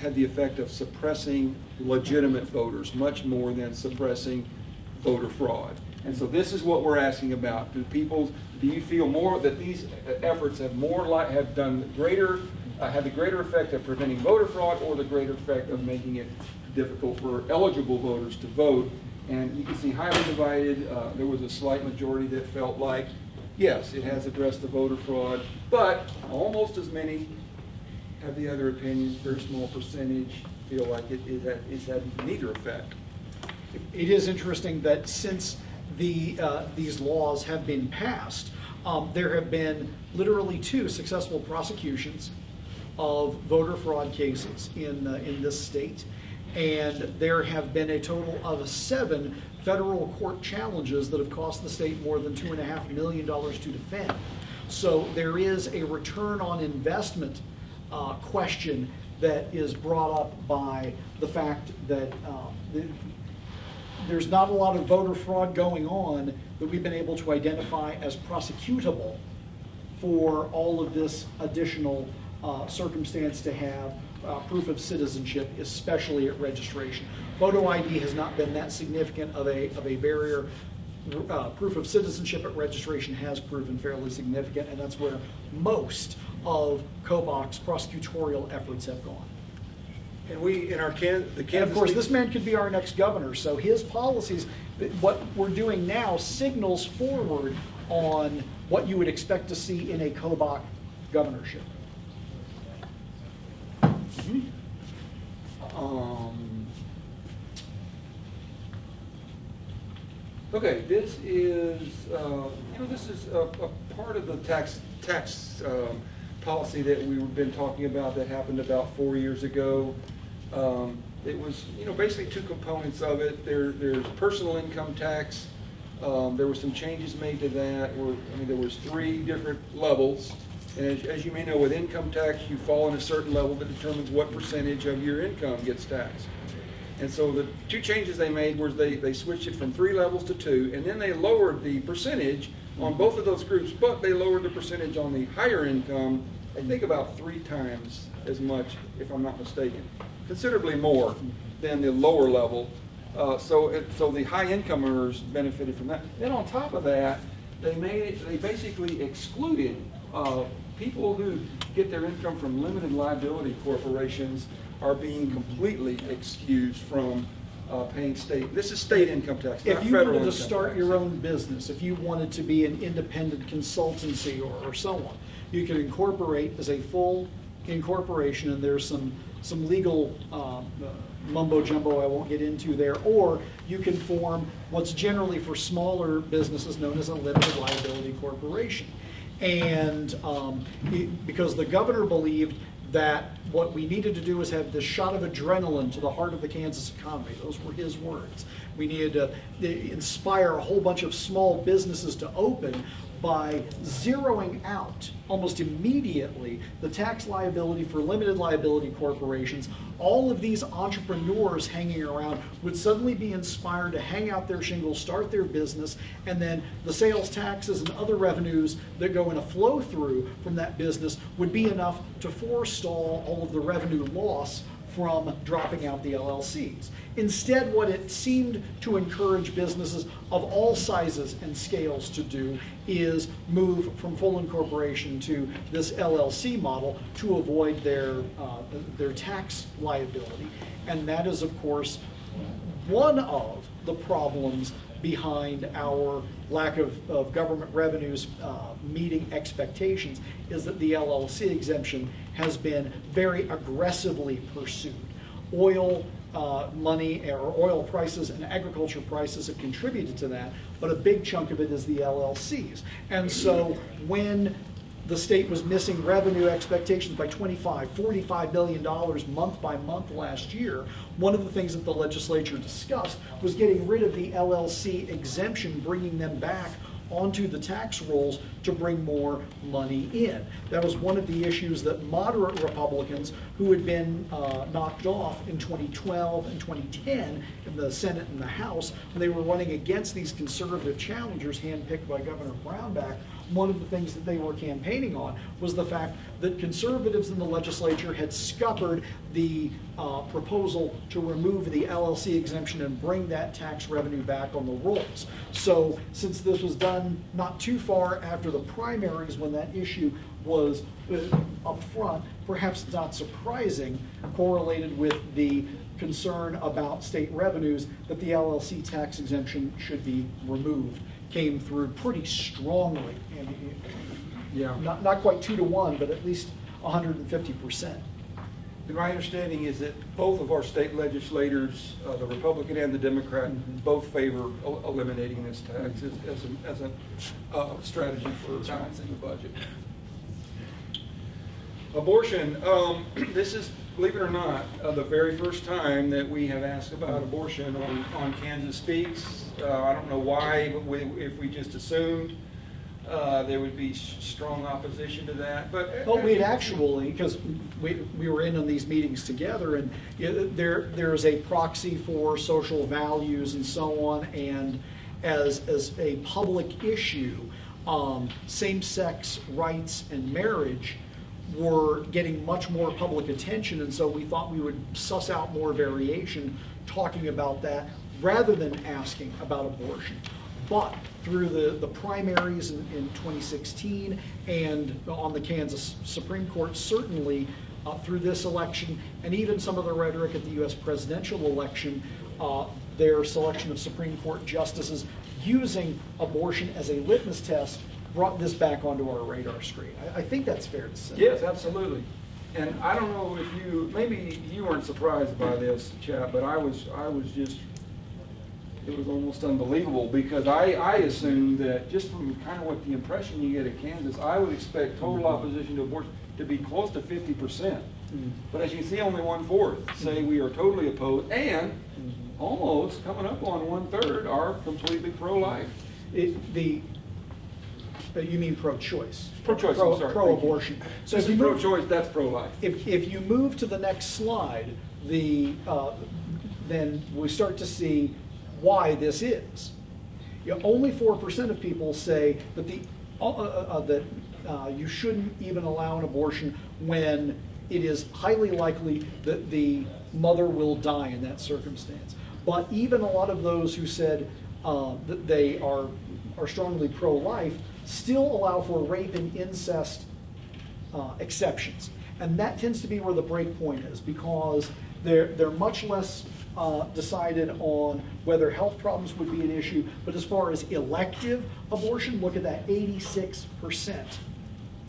had the effect of suppressing legitimate voters much more than suppressing voter fraud. And so this is what we're asking about. Do you feel more that these efforts have the greater effect of preventing voter fraud, or the greater effect of making it difficult for eligible voters to vote? And you can see highly divided. There was a slight majority that felt like, yes, it has addressed the voter fraud, but almost as many have the other opinions. Very small percentage feel like it's had neither effect. It is interesting that since these laws have been passed, there have been literally 2 successful prosecutions of voter fraud cases in this state, and there have been a total of 7 federal court challenges that have cost the state more than $2.5 million to defend. So there is a return on investment question that is brought up by the fact that there's not a lot of voter fraud going on that we've been able to identify as prosecutable for all of this additional circumstance to have proof of citizenship, especially at registration. Photo ID has not been that significant of a barrier. Proof of citizenship at registration has proven fairly significant, and that's where most of COBOC's prosecutorial efforts have gone. And we, in our the Kansas. And of course, this man could be our next governor, so his policies, what we're doing now signals forward on what you would expect to see in a COBOC governorship. Okay, this is this is a part of the tax policy that we've been talking about that happened about 4 years ago. It was basically two components of it. There's personal income tax. There were some changes made to that. There was 3 different levels. And as you may know, with income tax, you fall in a certain level that determines what percentage of your income gets taxed. And so the 2 changes they made was they switched it from 3 levels to 2, and then they lowered the percentage on both of those groups, but they lowered the percentage on the higher income, I think about 3 times as much, if I'm not mistaken, considerably more than the lower level. So the high income earners benefited from that. Then on top of that, they basically excluded people who get their income from limited liability corporations are being completely excused from paying state. This is state income tax, not if you federal wanted to income start tax. your own business, if you wanted to be an independent consultancy or so on, you could incorporate as a full incorporation, and there's some legal mumbo jumbo I won't get into there, or you can form what's generally for smaller businesses known as a limited liability corporation. And because the governor believed that what we needed to do was have this shot of adrenaline to the heart of the Kansas economy. Those were his words. We needed to inspire a whole bunch of small businesses to open by zeroing out almost immediately the tax liability for limited liability corporations. All of these entrepreneurs hanging around would suddenly be inspired to hang out their shingles, start their business, and then the sales taxes and other revenues that go in a flow through from that business would be enough to forestall all of the revenue loss from dropping out the LLCs. Instead, what it seemed to encourage businesses of all sizes and scales to do is move from full incorporation to this LLC model to avoid their tax liability. And that is, of course, one of the problems behind our lack of government revenues meeting expectations, is that the LLC exemption has been very aggressively pursued. Oil money or oil prices and agriculture prices have contributed to that, but a big chunk of it is the LLCs. And so when the state was missing revenue expectations by $25, $45 billion month by month last year, one of the things that the legislature discussed was getting rid of the LLC exemption, bringing them back onto the tax rolls to bring more money in. That was one of the issues that moderate Republicans who had been knocked off in 2012 and 2010 in the Senate and the House, when they were running against these conservative challengers handpicked by Governor Brownback, one of the things that they were campaigning on was the fact that conservatives in the legislature had scuppered the proposal to remove the LLC exemption and bring that tax revenue back on the rolls. So since this was done not too far after the primaries when that issue was up front, perhaps not surprising, correlated with the concern about state revenues that the LLC tax exemption should be removed, came through pretty strongly. And Yeah. not quite 2 to 1, but at least 150%. And my understanding is that both of our state legislators, the Republican and the Democrat, both favor eliminating this tax as a strategy for balancing the budget. Abortion. This is, believe it or not, the very first time that we have asked about abortion on Kansas Speaks. I don't know why, if we just assumed there would be strong opposition to that. But we'd actually, because we were in on these meetings together, and there's a proxy for social values and so on, and as a public issue, same-sex rights and marriage were getting much more public attention, and so we thought we would suss out more variation talking about that rather than asking about abortion. But through the primaries in 2016 and on the Kansas Supreme Court, certainly through this election, and even some of the rhetoric at the U.S. presidential election, their selection of Supreme Court justices using abortion as a litmus test brought this back onto our radar screen. I think that's fair to say. Yes, absolutely. And I don't know if maybe you weren't surprised by this, Chap, but I was just, it was almost unbelievable, because I assumed that just from kind of what the impression you get at Kansas, I would expect total opposition to abortion to be close to 50%. But as you can see, only 1/4 say we are totally opposed, and almost coming up on 1/3 are completely pro-life. You mean pro-choice? Pro-choice, I'm sorry. Pro-abortion. So if you pro-choice, that's pro-life. If you move to the next slide, then we start to see why this is. Only 4% of people say that you shouldn't even allow an abortion when it is highly likely that the mother will die in that circumstance. But even a lot of those who said that they are strongly pro-life still allow for rape and incest exceptions. And that tends to be where the break point is, because they're much less decided on whether health problems would be an issue, but as far as elective abortion, look at that, 86%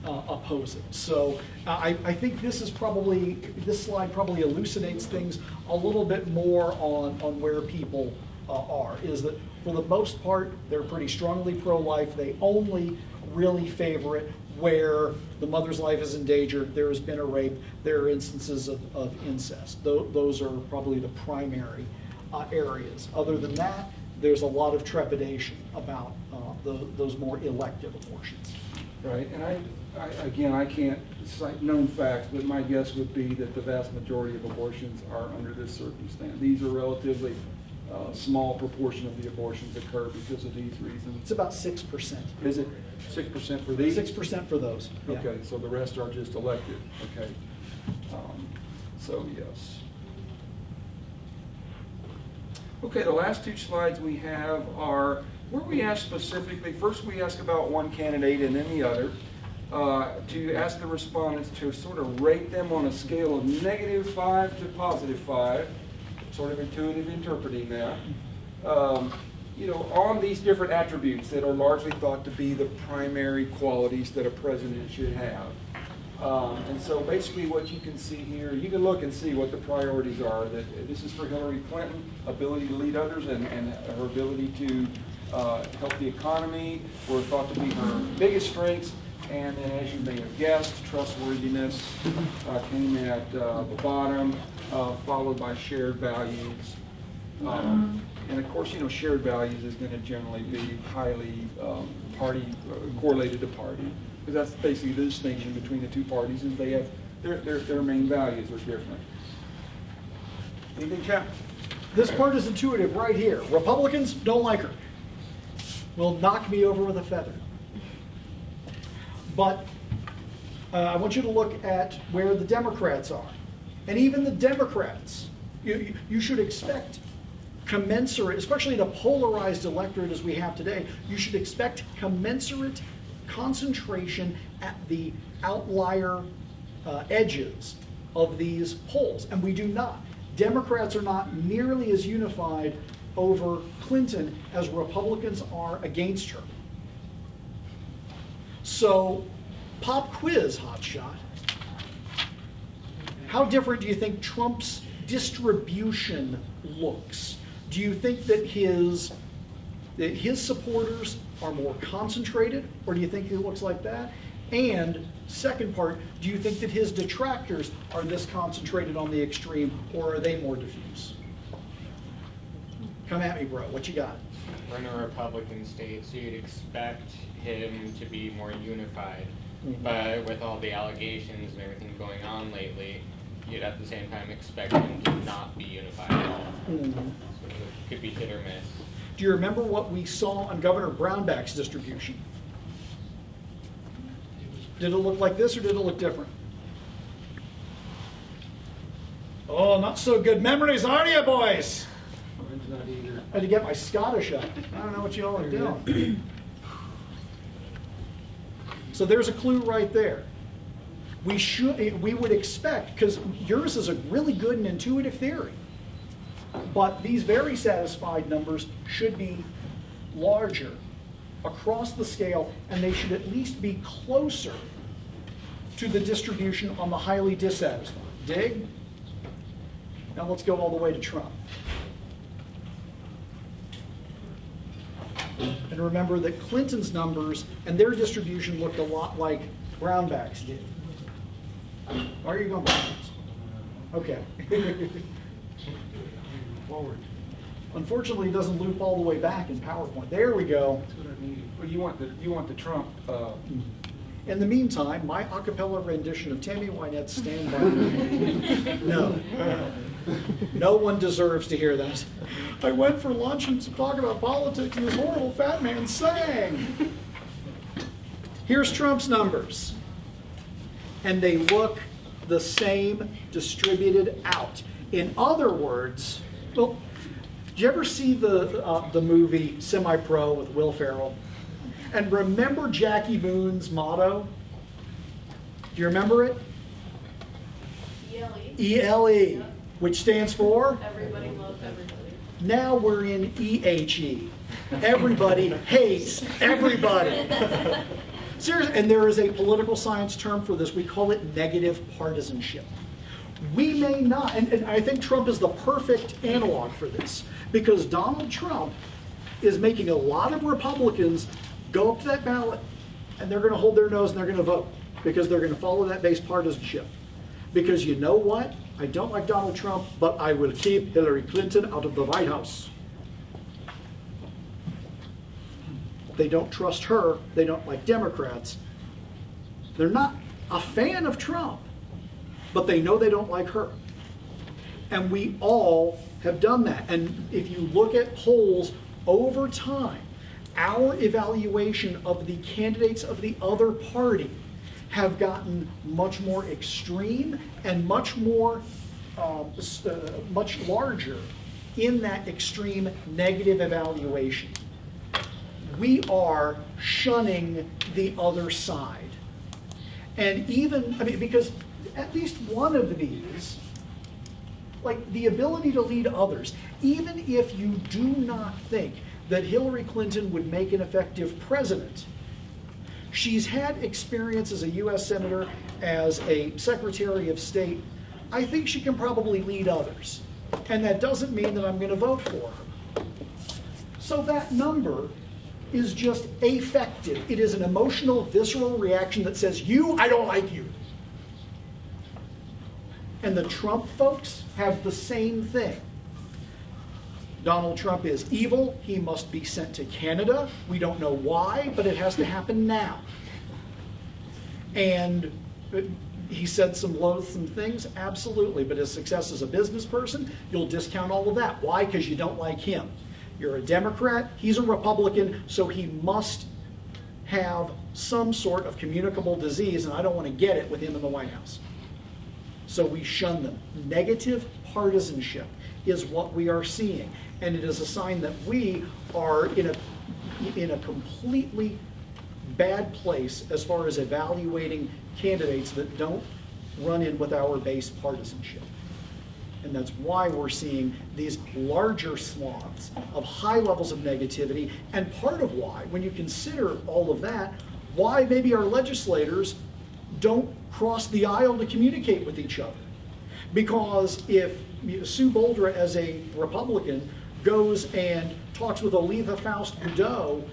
oppose it. So I think this slide probably elucidates things a little bit more on where people are, is that for the most part, they're pretty strongly pro-life. They only really favor it where the mother's life is in danger, there has been a rape, there are instances of incest. Those are probably the primary areas. Other than that, there's a lot of trepidation about those more elective abortions. Right, and I can't cite known facts, but my guess would be that the vast majority of abortions are under this circumstance. These are relatively small proportion of the abortions occur because of these reasons. It's about 6%. Is it 6% for these? 6% for those. Yeah. Okay, so the rest are just elected. Okay, so yes. Okay, the last two slides we have are where we ask specifically. First, we ask about one candidate and then the other. To ask the respondents to sort of rate them on a scale of -5 to +5. Sort of intuitive interpreting that, on these different attributes that are largely thought to be the primary qualities that a president should have. And so basically what you can see here, you can look and see what the priorities are. That this is for Hillary Clinton, ability to lead others and her ability to help the economy were thought to be her biggest strengths. And then, as you may have guessed, trustworthiness came at the bottom, followed by shared values. And of course, shared values is going to generally be highly correlated to party, because that's basically the distinction between the two parties, is they have their main values are different. Anything, Chap? This part is intuitive right here. Republicans don't like her. Will knock me over with a feather. But I want you to look at where the Democrats are. And even the Democrats, you should expect commensurate, especially in a polarized electorate as we have today, you should expect commensurate concentration at the outlier edges of these polls. And we do not. Democrats are not nearly as unified over Clinton as Republicans are against her. So, pop quiz, hotshot. How different do you think Trump's distribution looks? Do you think that his supporters are more concentrated, or do you think it looks like that? And second part, do you think that his detractors are this concentrated on the extreme, or are they more diffuse? Come at me, bro. What you got? We're in a Republican state, so you'd expect him to be more unified. But with all the allegations and everything going on lately, you'd at the same time expect him to not be unified at all. So it could be hit or miss. Do you remember what we saw on Governor Brownback's distribution? Did it look like this or did it look different? Oh, not so good memories, are you, boys? Mine's not either. I had to get my Scottish up. I don't know what you all are doing. So there's a clue right there. We would expect, because yours is a really good and intuitive theory, but these very satisfied numbers should be larger across the scale, and they should at least be closer to the distribution on the highly dissatisfied. Dig? Now let's go all the way to Trump. And remember that Clinton's numbers and their distribution looked a lot like Brownback's did. Why are you going backwards? Okay. Forward. Unfortunately, it doesn't loop all the way back in PowerPoint. There we go. That's what I need. Well, you want the Trump. In the meantime, my a cappella rendition of Tammy Wynette's Stand By Me. No. No one deserves to hear that. I went for lunch and to talk about politics and this horrible fat man sang. Here's Trump's numbers. And they look the same distributed out. In other words, well, did you ever see the movie Semi-Pro with Will Ferrell? And remember Jackie Moone's motto? Do you remember it? ELE. ELE, which stands for? Everybody loves everybody. Now we're in EHE. Everybody hates everybody. Seriously, and there is a political science term for this. We call it negative partisanship. We may not, and I think Trump is the perfect analog for this, because Donald Trump is making a lot of Republicans go up to that ballot and they're going to hold their nose and they're going to vote because they're going to follow that base partisanship. Because you know what? I don't like Donald Trump, but I will keep Hillary Clinton out of the White House. They don't trust her. They don't like Democrats. They're not a fan of Trump, but they know they don't like her. And we all have done that. And if you look at polls over time, our evaluation of the candidates of the other party have gotten much more extreme and much more, much larger in that extreme negative evaluation. We are shunning the other side. And even, because at least one of these, like the ability to lead others, even if you do not think that Hillary Clinton would make an effective president, she's had experience as a U.S. Senator, as a Secretary of State. I think she can probably lead others. And that doesn't mean that I'm going to vote for her. So that number is just affective. It is an emotional, visceral reaction that says, I don't like you. And the Trump folks have the same thing. Donald Trump is evil. He must be sent to Canada. We don't know why, but it has to happen now. And he said some loathsome things, absolutely. But his success as a business person, you'll discount all of that. Why? Because you don't like him. You're a Democrat, he's a Republican, so he must have some sort of communicable disease, and I don't want to get it with him in the White House. So we shun them. Negative partisanship is what we are seeing. And it is a sign that we are in a completely bad place as far as evaluating candidates that don't run in with our base partisanship. And that's why we're seeing these larger swaths of high levels of negativity, and part of why, when you consider all of that, why maybe our legislators don't cross the aisle to communicate with each other. Because if Sue Boldra, as a Republican, goes and talks with Oliva Faust-Boudreaux,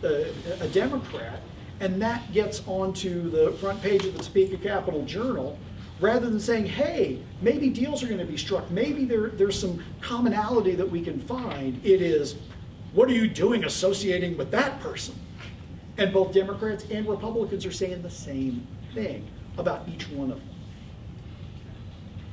a Democrat, and that gets onto the front page of the Topeka Capital Journal, rather than saying, hey, maybe deals are going to be struck, maybe there's some commonality that we can find, it is, what are you doing associating with that person? And both Democrats and Republicans are saying the same thing about each one of them.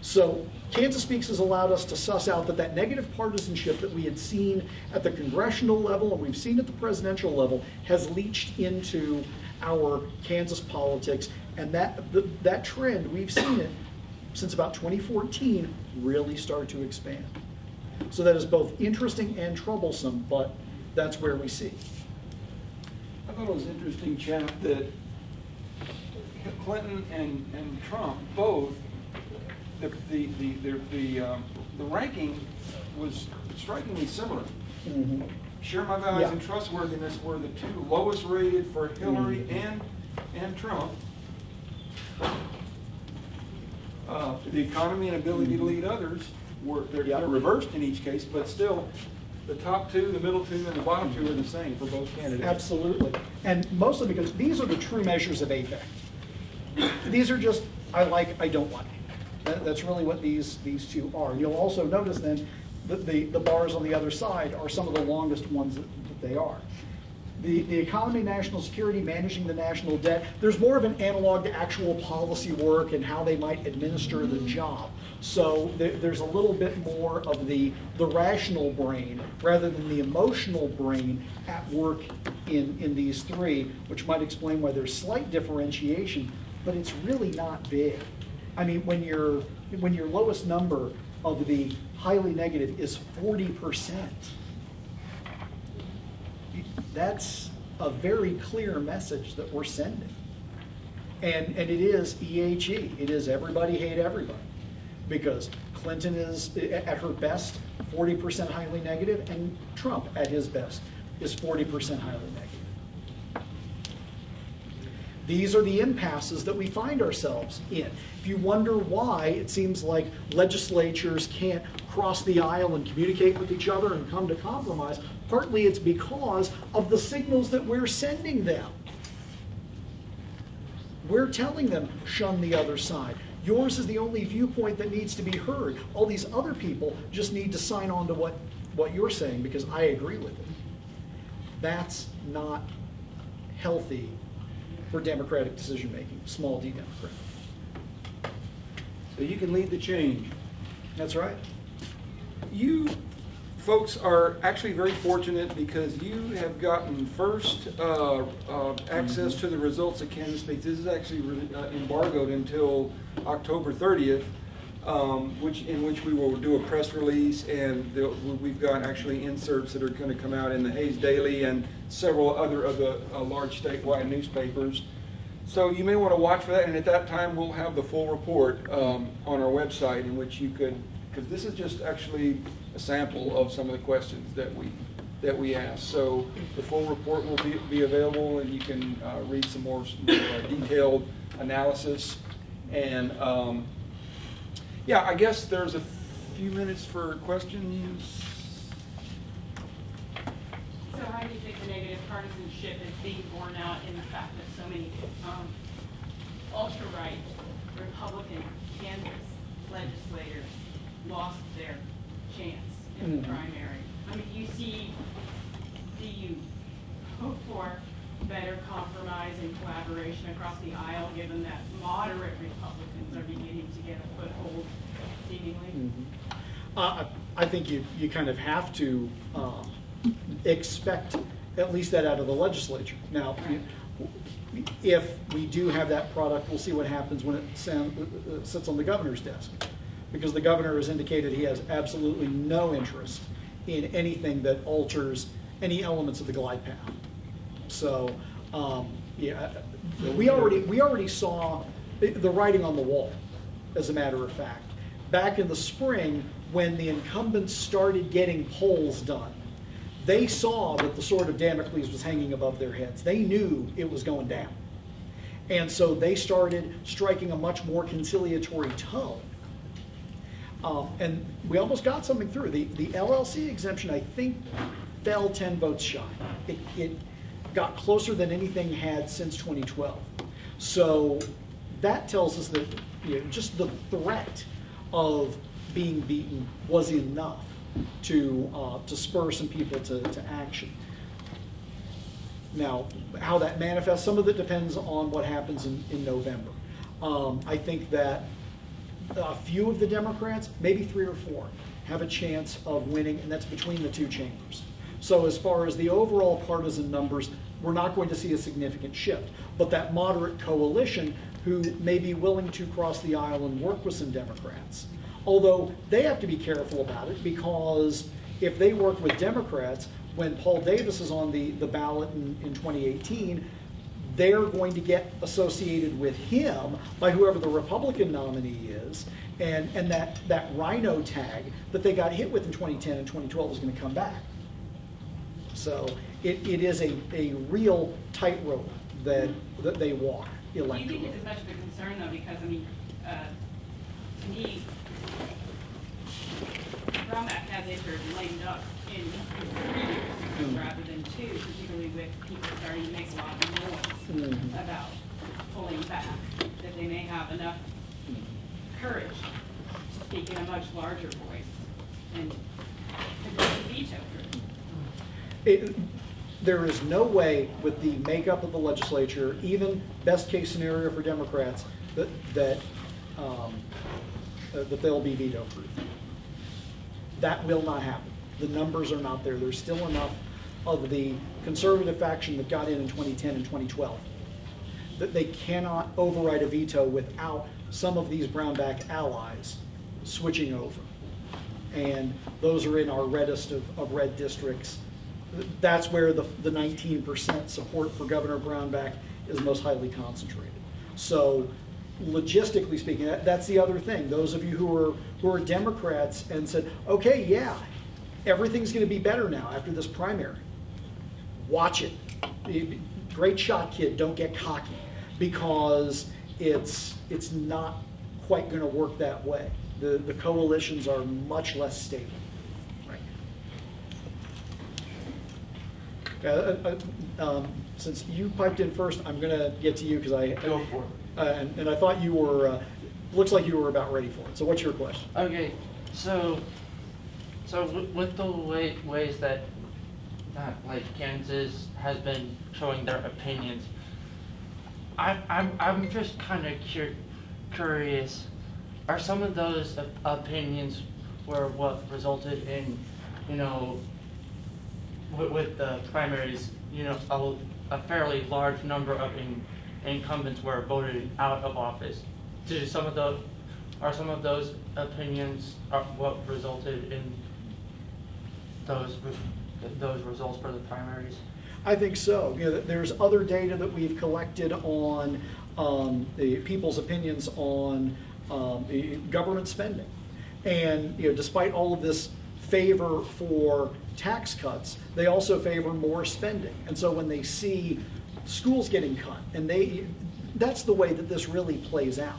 So Kansas Speaks has allowed us to suss out that negative partisanship that we had seen at the congressional level and we've seen at the presidential level has leached into our Kansas politics, and that trend, we've seen it since about 2014 really start to expand. So that is both interesting and troublesome, but that's where we see. I thought it was interesting, Chap, that Clinton and Trump both, the ranking was strikingly similar. Mm-hmm. Share My Values Yeah. and Trustworthiness were the two lowest rated for Hillary and Trump. The economy and ability to lead others they're reversed in each case, but still, the top two, the middle two, and the bottom two are the same for both candidates. Absolutely. And mostly because these are the true measures of AFEC. These are just, I like, I don't like. That's really what these two are. You'll also notice then that the bars on the other side are some of the longest ones that they are. The economy, national security, managing the national debt, there's more of an analog to actual policy work and how they might administer the job. So there's a little bit more of the rational brain rather than the emotional brain at work in these three, which might explain why there's slight differentiation, but it's really not big. I mean, when your lowest number of the highly negative is 40%, that's a very clear message that we're sending. And it is EHE. It is everybody hate everybody. Because Clinton is, at her best, 40% highly negative, and Trump, at his best, is 40% highly negative. These are the impasses that we find ourselves in. If you wonder why it seems like legislatures can't cross the aisle and communicate with each other and come to compromise, partly it's because of the signals that we're sending them. We're telling them, shun the other side. Yours is the only viewpoint that needs to be heard. All these other people just need to sign on to what you're saying because I agree with it. That's not healthy for democratic decision making, small d democratic. So you can lead the change. That's right. You folks are actually very fortunate because you have gotten first access to the results of Kansas Speaks. This is actually embargoed until October 30th, in which we will do a press release, and we've got actually inserts that are going to come out in the Hayes Daily and several other of the large statewide newspapers. So you may want to watch for that, and at that time we'll have the full report on our website in which you could, because this is just actually a sample of some of the questions that we asked. So the full report will be available, and you can read some more detailed analysis. And yeah, I guess there's a few minutes for questions. So how do you think the negative partisanship is being borne out in the fact that so many ultra-right Republican Kansas legislators lost their chance in the primary? I mean, do you hope for better compromise and collaboration across the aisle, given that moderate Republicans are beginning to get a foothold, seemingly? I think you kind of have to expect at least that out of the legislature. Now, if we do have that product, we'll see what happens when it sits on the governor's desk. Because the governor has indicated he has absolutely no interest in anything that alters any elements of the glide path. So, yeah, we already saw the writing on the wall, as a matter of fact. Back in the spring, when the incumbents started getting polls done, they saw that the sword of Damocles was hanging above their heads. They knew it was going down. And so they started striking a much more conciliatory tone. And we almost got something through. The LLC exemption, I think, fell 10 votes shy. It got closer than anything had since 2012. So that tells us that just the threat of being beaten was enough to spur some people to action. Now, how that manifests, some of it depends on what happens in November. I think that a few of the Democrats, maybe 3 or 4, have a chance of winning, and that's between the two chambers. So as far as the overall partisan numbers, we're not going to see a significant shift. But that moderate coalition who may be willing to cross the aisle and work with some Democrats, although they have to be careful about it, because if they work with Democrats, when Paul Davis is on the ballot in 2018, they're going to get associated with him by whoever the Republican nominee is, and that rhino tag that they got hit with in 2010 and 2012 is going to come back. So it is a real tightrope that they walk Do you think electorally. it's as much of a concern though, because I mean, to me, Brownback has entered lame duck in 3 years rather than 2, particularly with people starting to make a lot of noise about pulling back, that they may have enough courage to speak in a much larger voice and to go to veto through. There is no way with the makeup of the legislature, even best case scenario for Democrats, that they'll be veto proof. That will not happen. The numbers are not there. There's still enough of the conservative faction that got in 2010 and 2012 that they cannot override a veto without some of these Brownback allies switching over. And those are in our reddest of red districts. That's where the 19% support for Governor Brownback is most highly concentrated. So logistically speaking, that's the other thing. Those of you who are Democrats and said, okay, yeah, everything's going to be better now after this primary. Watch it. Great shot, kid. Don't get cocky, because it's not quite going to work that way. The coalitions are much less stable. Since you piped in first, I'm going to get to you because Go for it. And I thought you were. Looks like you were about ready for it. So what's your question? Okay, so with the ways that like Kansas has been showing their opinions, I'm just kind of curious. Are some of those opinions were what resulted in, with the primaries, a fairly large number of incumbents were voted out of office? Are some of those opinions what resulted in those results for the primaries? I think so. There's other data that we've collected on the people's opinions on the government spending, and despite all of this favor for tax cuts, they also favor more spending. And so when they see schools getting cut, and that's the way that this really plays out,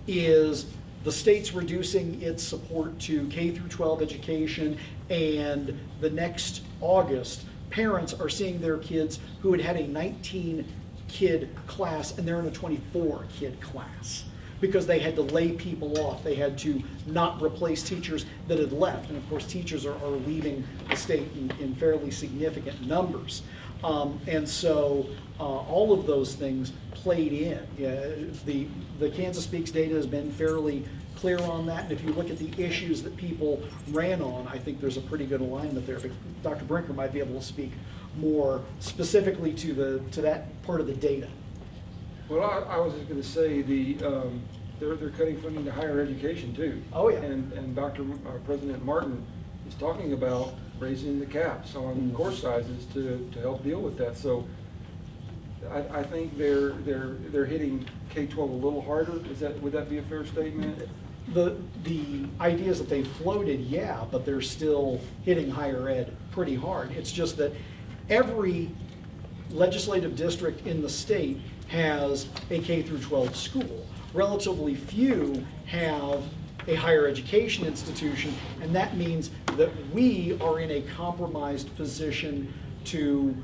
is the state's reducing its support to K through 12 education, and the next August, parents are seeing their kids who had a 19-kid class, and they're in a 24-kid class, because they had to lay people off. They had to not replace teachers that had left. And of course, teachers are leaving the state in fairly significant numbers. And so all of those things played in. The Kansas Speaks data has been fairly clear on that. And if you look at the issues that people ran on, I think there's a pretty good alignment there. But Dr. Brinker might be able to speak more specifically to that part of the data. Well, I was just going to say they're cutting funding to higher education too. Oh yeah. And President Martin is talking about raising the caps on course sizes to help deal with that. So I think they're hitting K-12 a little harder. Would that be a fair statement? The ideas that they floated, yeah, but they're still hitting higher ed pretty hard. It's just that every legislative district in the state has a K through 12 school. Relatively few have a higher education institution, and that means that we are in a compromised position to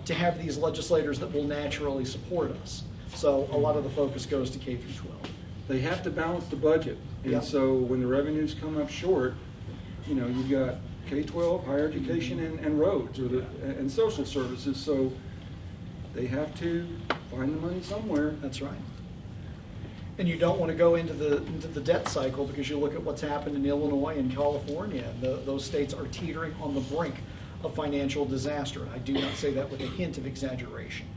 have these legislators that will naturally support us. So a lot of the focus goes to K through 12. They have to balance the budget, and Yeah. so when the revenues come up short, you've got K-12, higher education, and roads and social services. So they have to find the money somewhere. That's right. And you don't want to go into the debt cycle because you look at what's happened in Illinois and California. Those states are teetering on the brink of financial disaster. And I do not say that with a hint of exaggeration,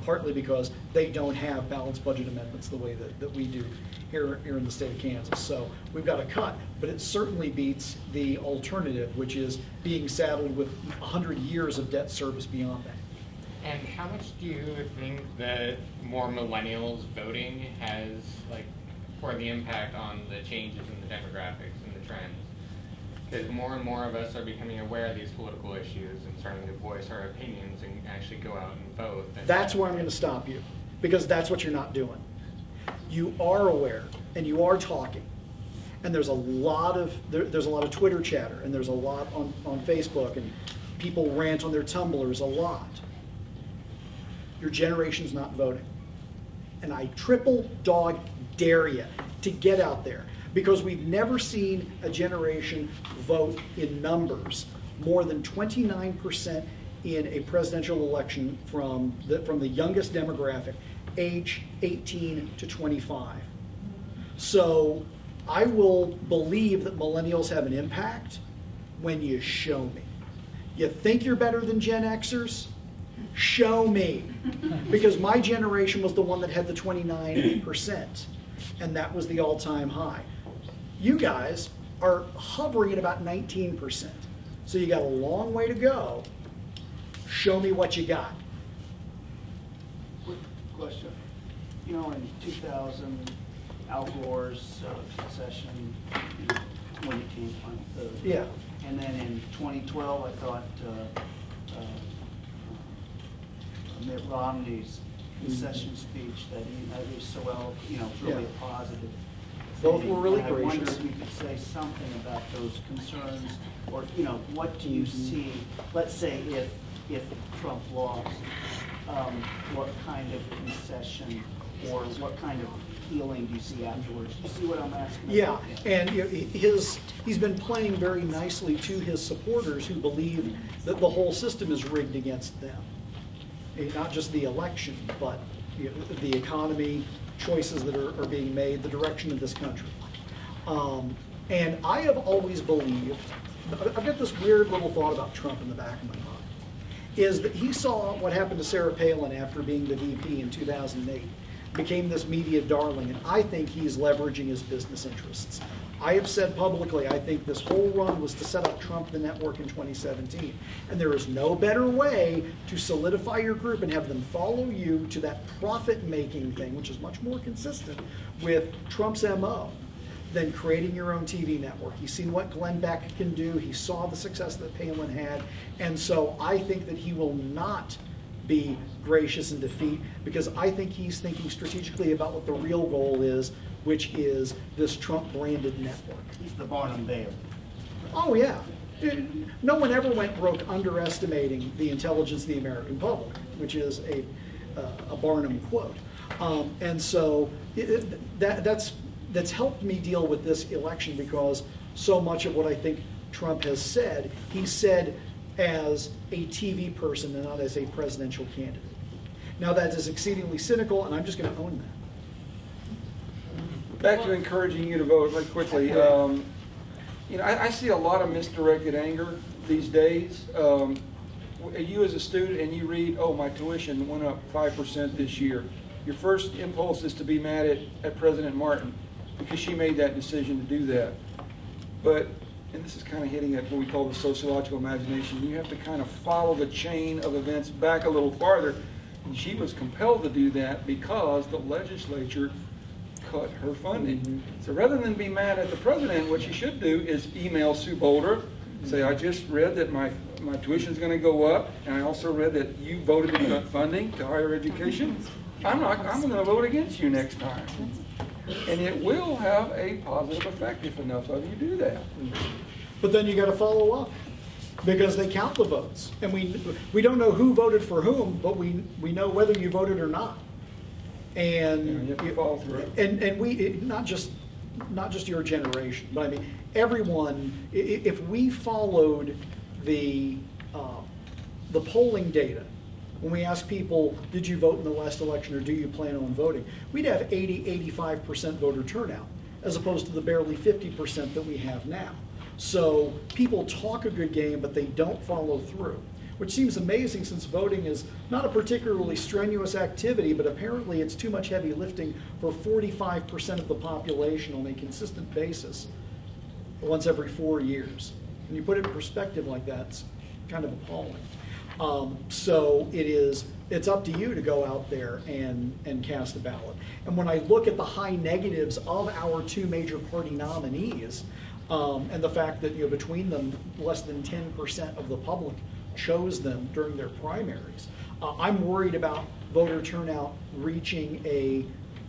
partly because they don't have balanced budget amendments the way that we do here in the state of Kansas. So we've got a cut, but it certainly beats the alternative, which is being saddled with 100 years of debt service beyond that. And how much do you think that more millennials voting has, like, for the impact on the changes in the demographics and the trends? Because more and more of us are becoming aware of these political issues and starting to voice our opinions and actually go out and vote. That's where I'm going to stop you, because that's what you're not doing. You are aware, and you are talking, and there's a lot of Twitter chatter, and there's a lot on Facebook, and people rant on their Tumblrs a lot. Your generation's not voting, and I triple dog dare you to get out there, because we've never seen a generation vote in numbers more than 29% in a presidential election from the youngest demographic, age 18 to 25. So I will believe that millennials have an impact when you show me. You think you're better than Gen Xers? Show me. Because my generation was the one that had the 29%, and that was the all-time high. You guys are hovering at about 19%. So you got a long way to go. Show me what you got. Quick question. You know, in 2000, Al Gore's succession, when it came on, Yeah. and then in 2012, I thought Mitt Romney's concession speech that he was so well, really a positive. Both were really I wonder gracious. if you could say something about those concerns, or what do you see? Let's say if Trump lost, what kind of concession or what kind of healing do you see afterwards? Do you see what I'm asking? Yeah, and he's been playing very nicely to his supporters who believe that the whole system is rigged against them. Not just the election, but the economy, choices that are being made, the direction of this country. And I have always believed, I've got this weird little thought about Trump in the back of my mind, is that he saw what happened to Sarah Palin after being the VP in 2008, became this media darling, and I think he's leveraging his business interests. I have said publicly, I think this whole run was to set up Trump the network in 2017. And there is no better way to solidify your group and have them follow you to that profit-making thing, which is much more consistent with Trump's MO, than creating your own TV network. He's seen what Glenn Beck can do. He saw the success that Palin had. And so I think that he will not be gracious in defeat, because I think he's thinking strategically about what the real goal is, which is this Trump-branded network. He's the Barnum Bailey. Oh, yeah. No one ever went broke underestimating the intelligence of the American public, which is a Barnum quote. And so that's helped me deal with this election, because so much of what I think Trump has said, he said as a TV person and not as a presidential candidate. Now that is exceedingly cynical, and I'm just going to own that. Back to encouraging you to vote very quickly. I see a lot of misdirected anger these days. You as a student and you read, oh, my tuition went up 5% this year. Your first impulse is to be mad at President Martin because she made that decision to do that. But, and this is kind of hitting at what we call the sociological imagination, you have to kind of follow the chain of events back a little farther. And she was compelled to do that because the legislature cut her funding. So rather than be mad at the president, what you should do is email Sue Boulder, say, I just read that my tuition is going to go up, and I also read that you voted to cut funding to higher education. I'm going to vote against you next time. And it will have a positive effect if enough of you do that. But then you got to follow up, because they count the votes, and we don't know who voted for whom, but we know whether you voted or not. And you have to follow through. And we not just your generation, but I mean everyone. If we followed the polling data When we ask people, did you vote in the last election or do you plan on voting? We'd have 85% voter turnout, as opposed to the barely 50% that we have now. So people talk a good game, but they don't follow through, which seems amazing since voting is not a particularly strenuous activity, but apparently it's too much heavy lifting for 45% of the population on a consistent basis once every 4 years. When you put it in perspective like that, it's kind of appalling. So it's up to you to go out there and cast a ballot. And when I look at the high negatives of our two major party nominees, and the fact that between them, less than 10% of the public chose them during their primaries, I'm worried about voter turnout reaching a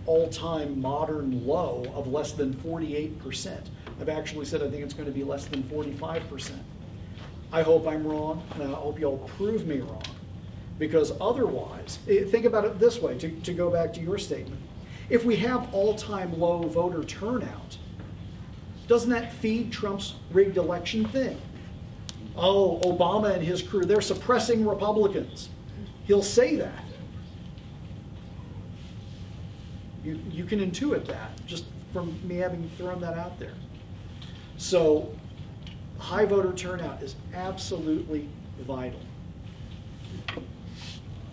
all-time modern low of less than 48%. I've actually said I think it's going to be less than 45%. I hope I'm wrong, and I hope you'll prove me wrong, because otherwise, think about it this way, to go back to your statement. If we have all-time low voter turnout, doesn't that feed Trump's rigged election thing? Oh, Obama and his crew, they're suppressing Republicans. He'll say that. You can intuit that just from me having thrown that out there. So high voter turnout is absolutely vital.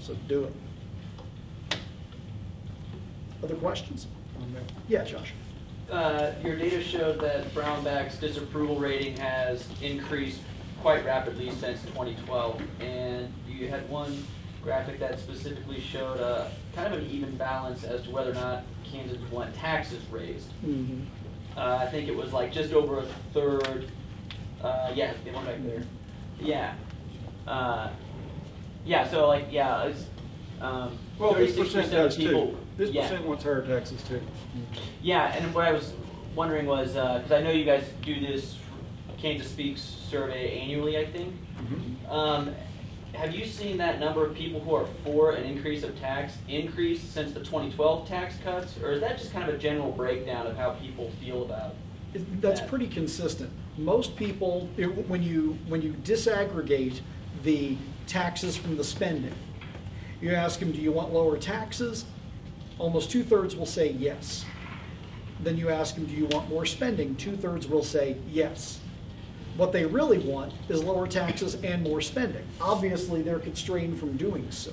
So do it. Other questions? Yeah, Josh. Your data showed that Brownback's disapproval rating has increased quite rapidly since 2012, and you had one graphic that specifically showed kind of an even balance as to whether or not Kansans want taxes raised. Mm-hmm. I think it was like just over a third. Yeah, the one back there. Yeah. Yeah. So like, yeah, it's. Well, this 36% percent of does people. too. This Yeah. percent wants higher taxes too. Yeah, and what I was wondering was, because I know you guys do this Kansas Speaks survey annually, I think. Mm-hmm. Have you seen that number of people who are for an increase of tax increase since the 2012 tax cuts, or is that just kind of a general breakdown of how people feel about That's that? pretty consistent. Most people, when you disaggregate the taxes from the spending, you ask them, do you want lower taxes? Almost 2/3 will say yes. Then you ask them, do you want more spending? 2/3 will say yes. What they really want is lower taxes and more spending. Obviously, they're constrained from doing so.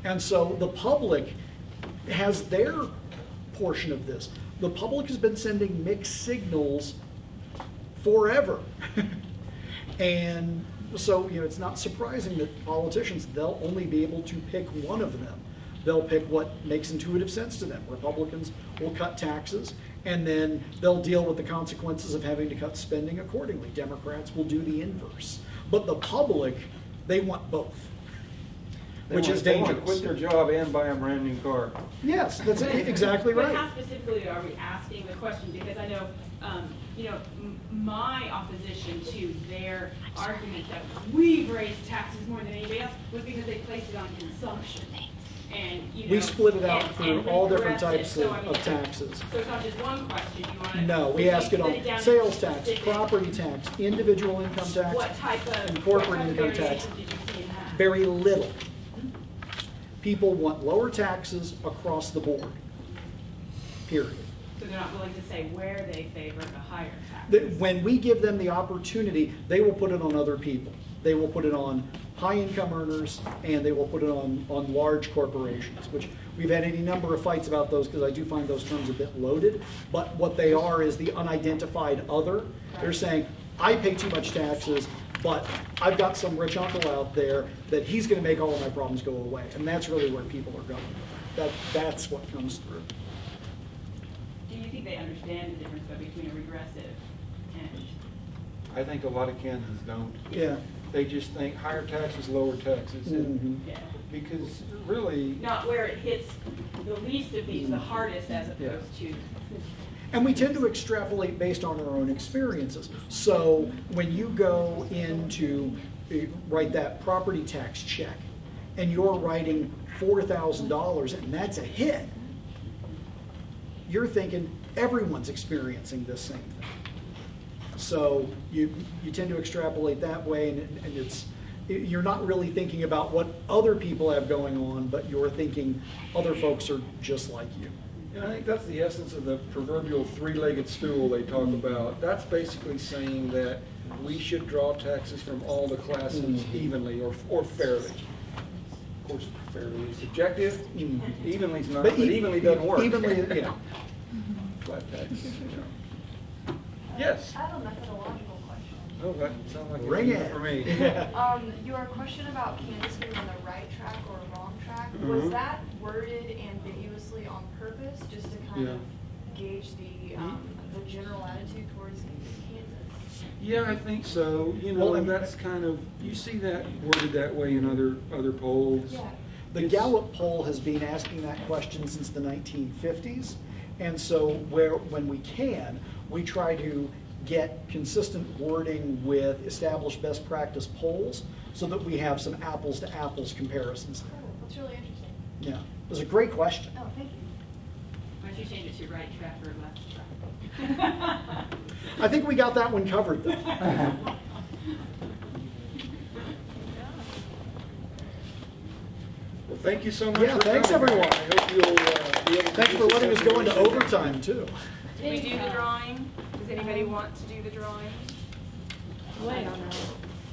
And so the public has their portion of this. The public has been sending mixed signals forever. And so, it's not surprising that politicians, they'll only be able to pick one of them. They'll pick what makes intuitive sense to them. Republicans will cut taxes, and then they'll deal with the consequences of having to cut spending accordingly. Democrats will do the inverse. But the public, they want both, which is They want to dangerous. quit their job and buy a brand new car. Yes, that's exactly But right. how specifically are we asking the question? Because I know, my opposition to their argument that we've raised taxes more than anybody else was because they placed it on consumption. And, We split it out and through all different regressive. types So, I mean, of taxes. So it's not just one question, you want to. No, we ask it on down to sales tax, specific- property tax, individual income tax, What type of, and what corporate type of income tax. variation did you see in that? Very little. People want lower taxes across the board, period. So they're not willing to say where they favor the higher That taxes. when we give them the opportunity, they will put it on other people. They will put it on high income earners, and they will put it on large corporations, which we've had any number of fights about those because I do find those terms a bit loaded. But what they are is the unidentified other. They're saying, I pay too much taxes, but I've got some rich uncle out there that he's going to make all of my problems go away. And that's really where people are going. That's what comes through. Do you think they understand the difference though between a regressive and? I think a lot of Kansans don't. Yeah. They just think higher taxes, lower taxes. And Mhm. Yeah. because really, Not where it hits the least of these, the hardest as Yeah. opposed to. And we tend to extrapolate based on our own experiences. So when you go in to write that property tax check and you're writing $4,000 and that's a hit, you're thinking everyone's experiencing this same thing. So you tend to extrapolate that way, and you're not really thinking about what other people have going on, but you're thinking other folks are just like you. And I think that's the essence of the proverbial three-legged stool they talk about. That's basically saying that we should draw taxes from all the classes evenly or fairly. Of course, fairly is subjective, evenly is not, but evenly doesn't work. Evenly, yeah. Flat tax, you know. Yes. I have a methodological question. Oh, that sounds like Ring it's it. for me. Your question about Kansas being on the right track or wrong track, Mhm. was that worded ambiguously on purpose, just to kind of gauge the general attitude towards Kansas? Yeah, I think so. You know, Well, and- that's kind of, you see that worded that way in other polls. Yeah. The Gallup poll has been asking that question since the 1950s, and so when we can, we try to get consistent wording with established best practice polls so that we have some apples to apples comparisons. Oh, that's really interesting. Yeah, it was a great question. Oh, thank you. Why don't you change it to right track or left track? I think we got that one covered though. Well, thank you so much Yeah, for coming. thanks, everyone. I hope you'll be able to Thanks use for this letting us go into information. overtime too. Did we do the drawing? Does anybody want to do the drawing? I don't know.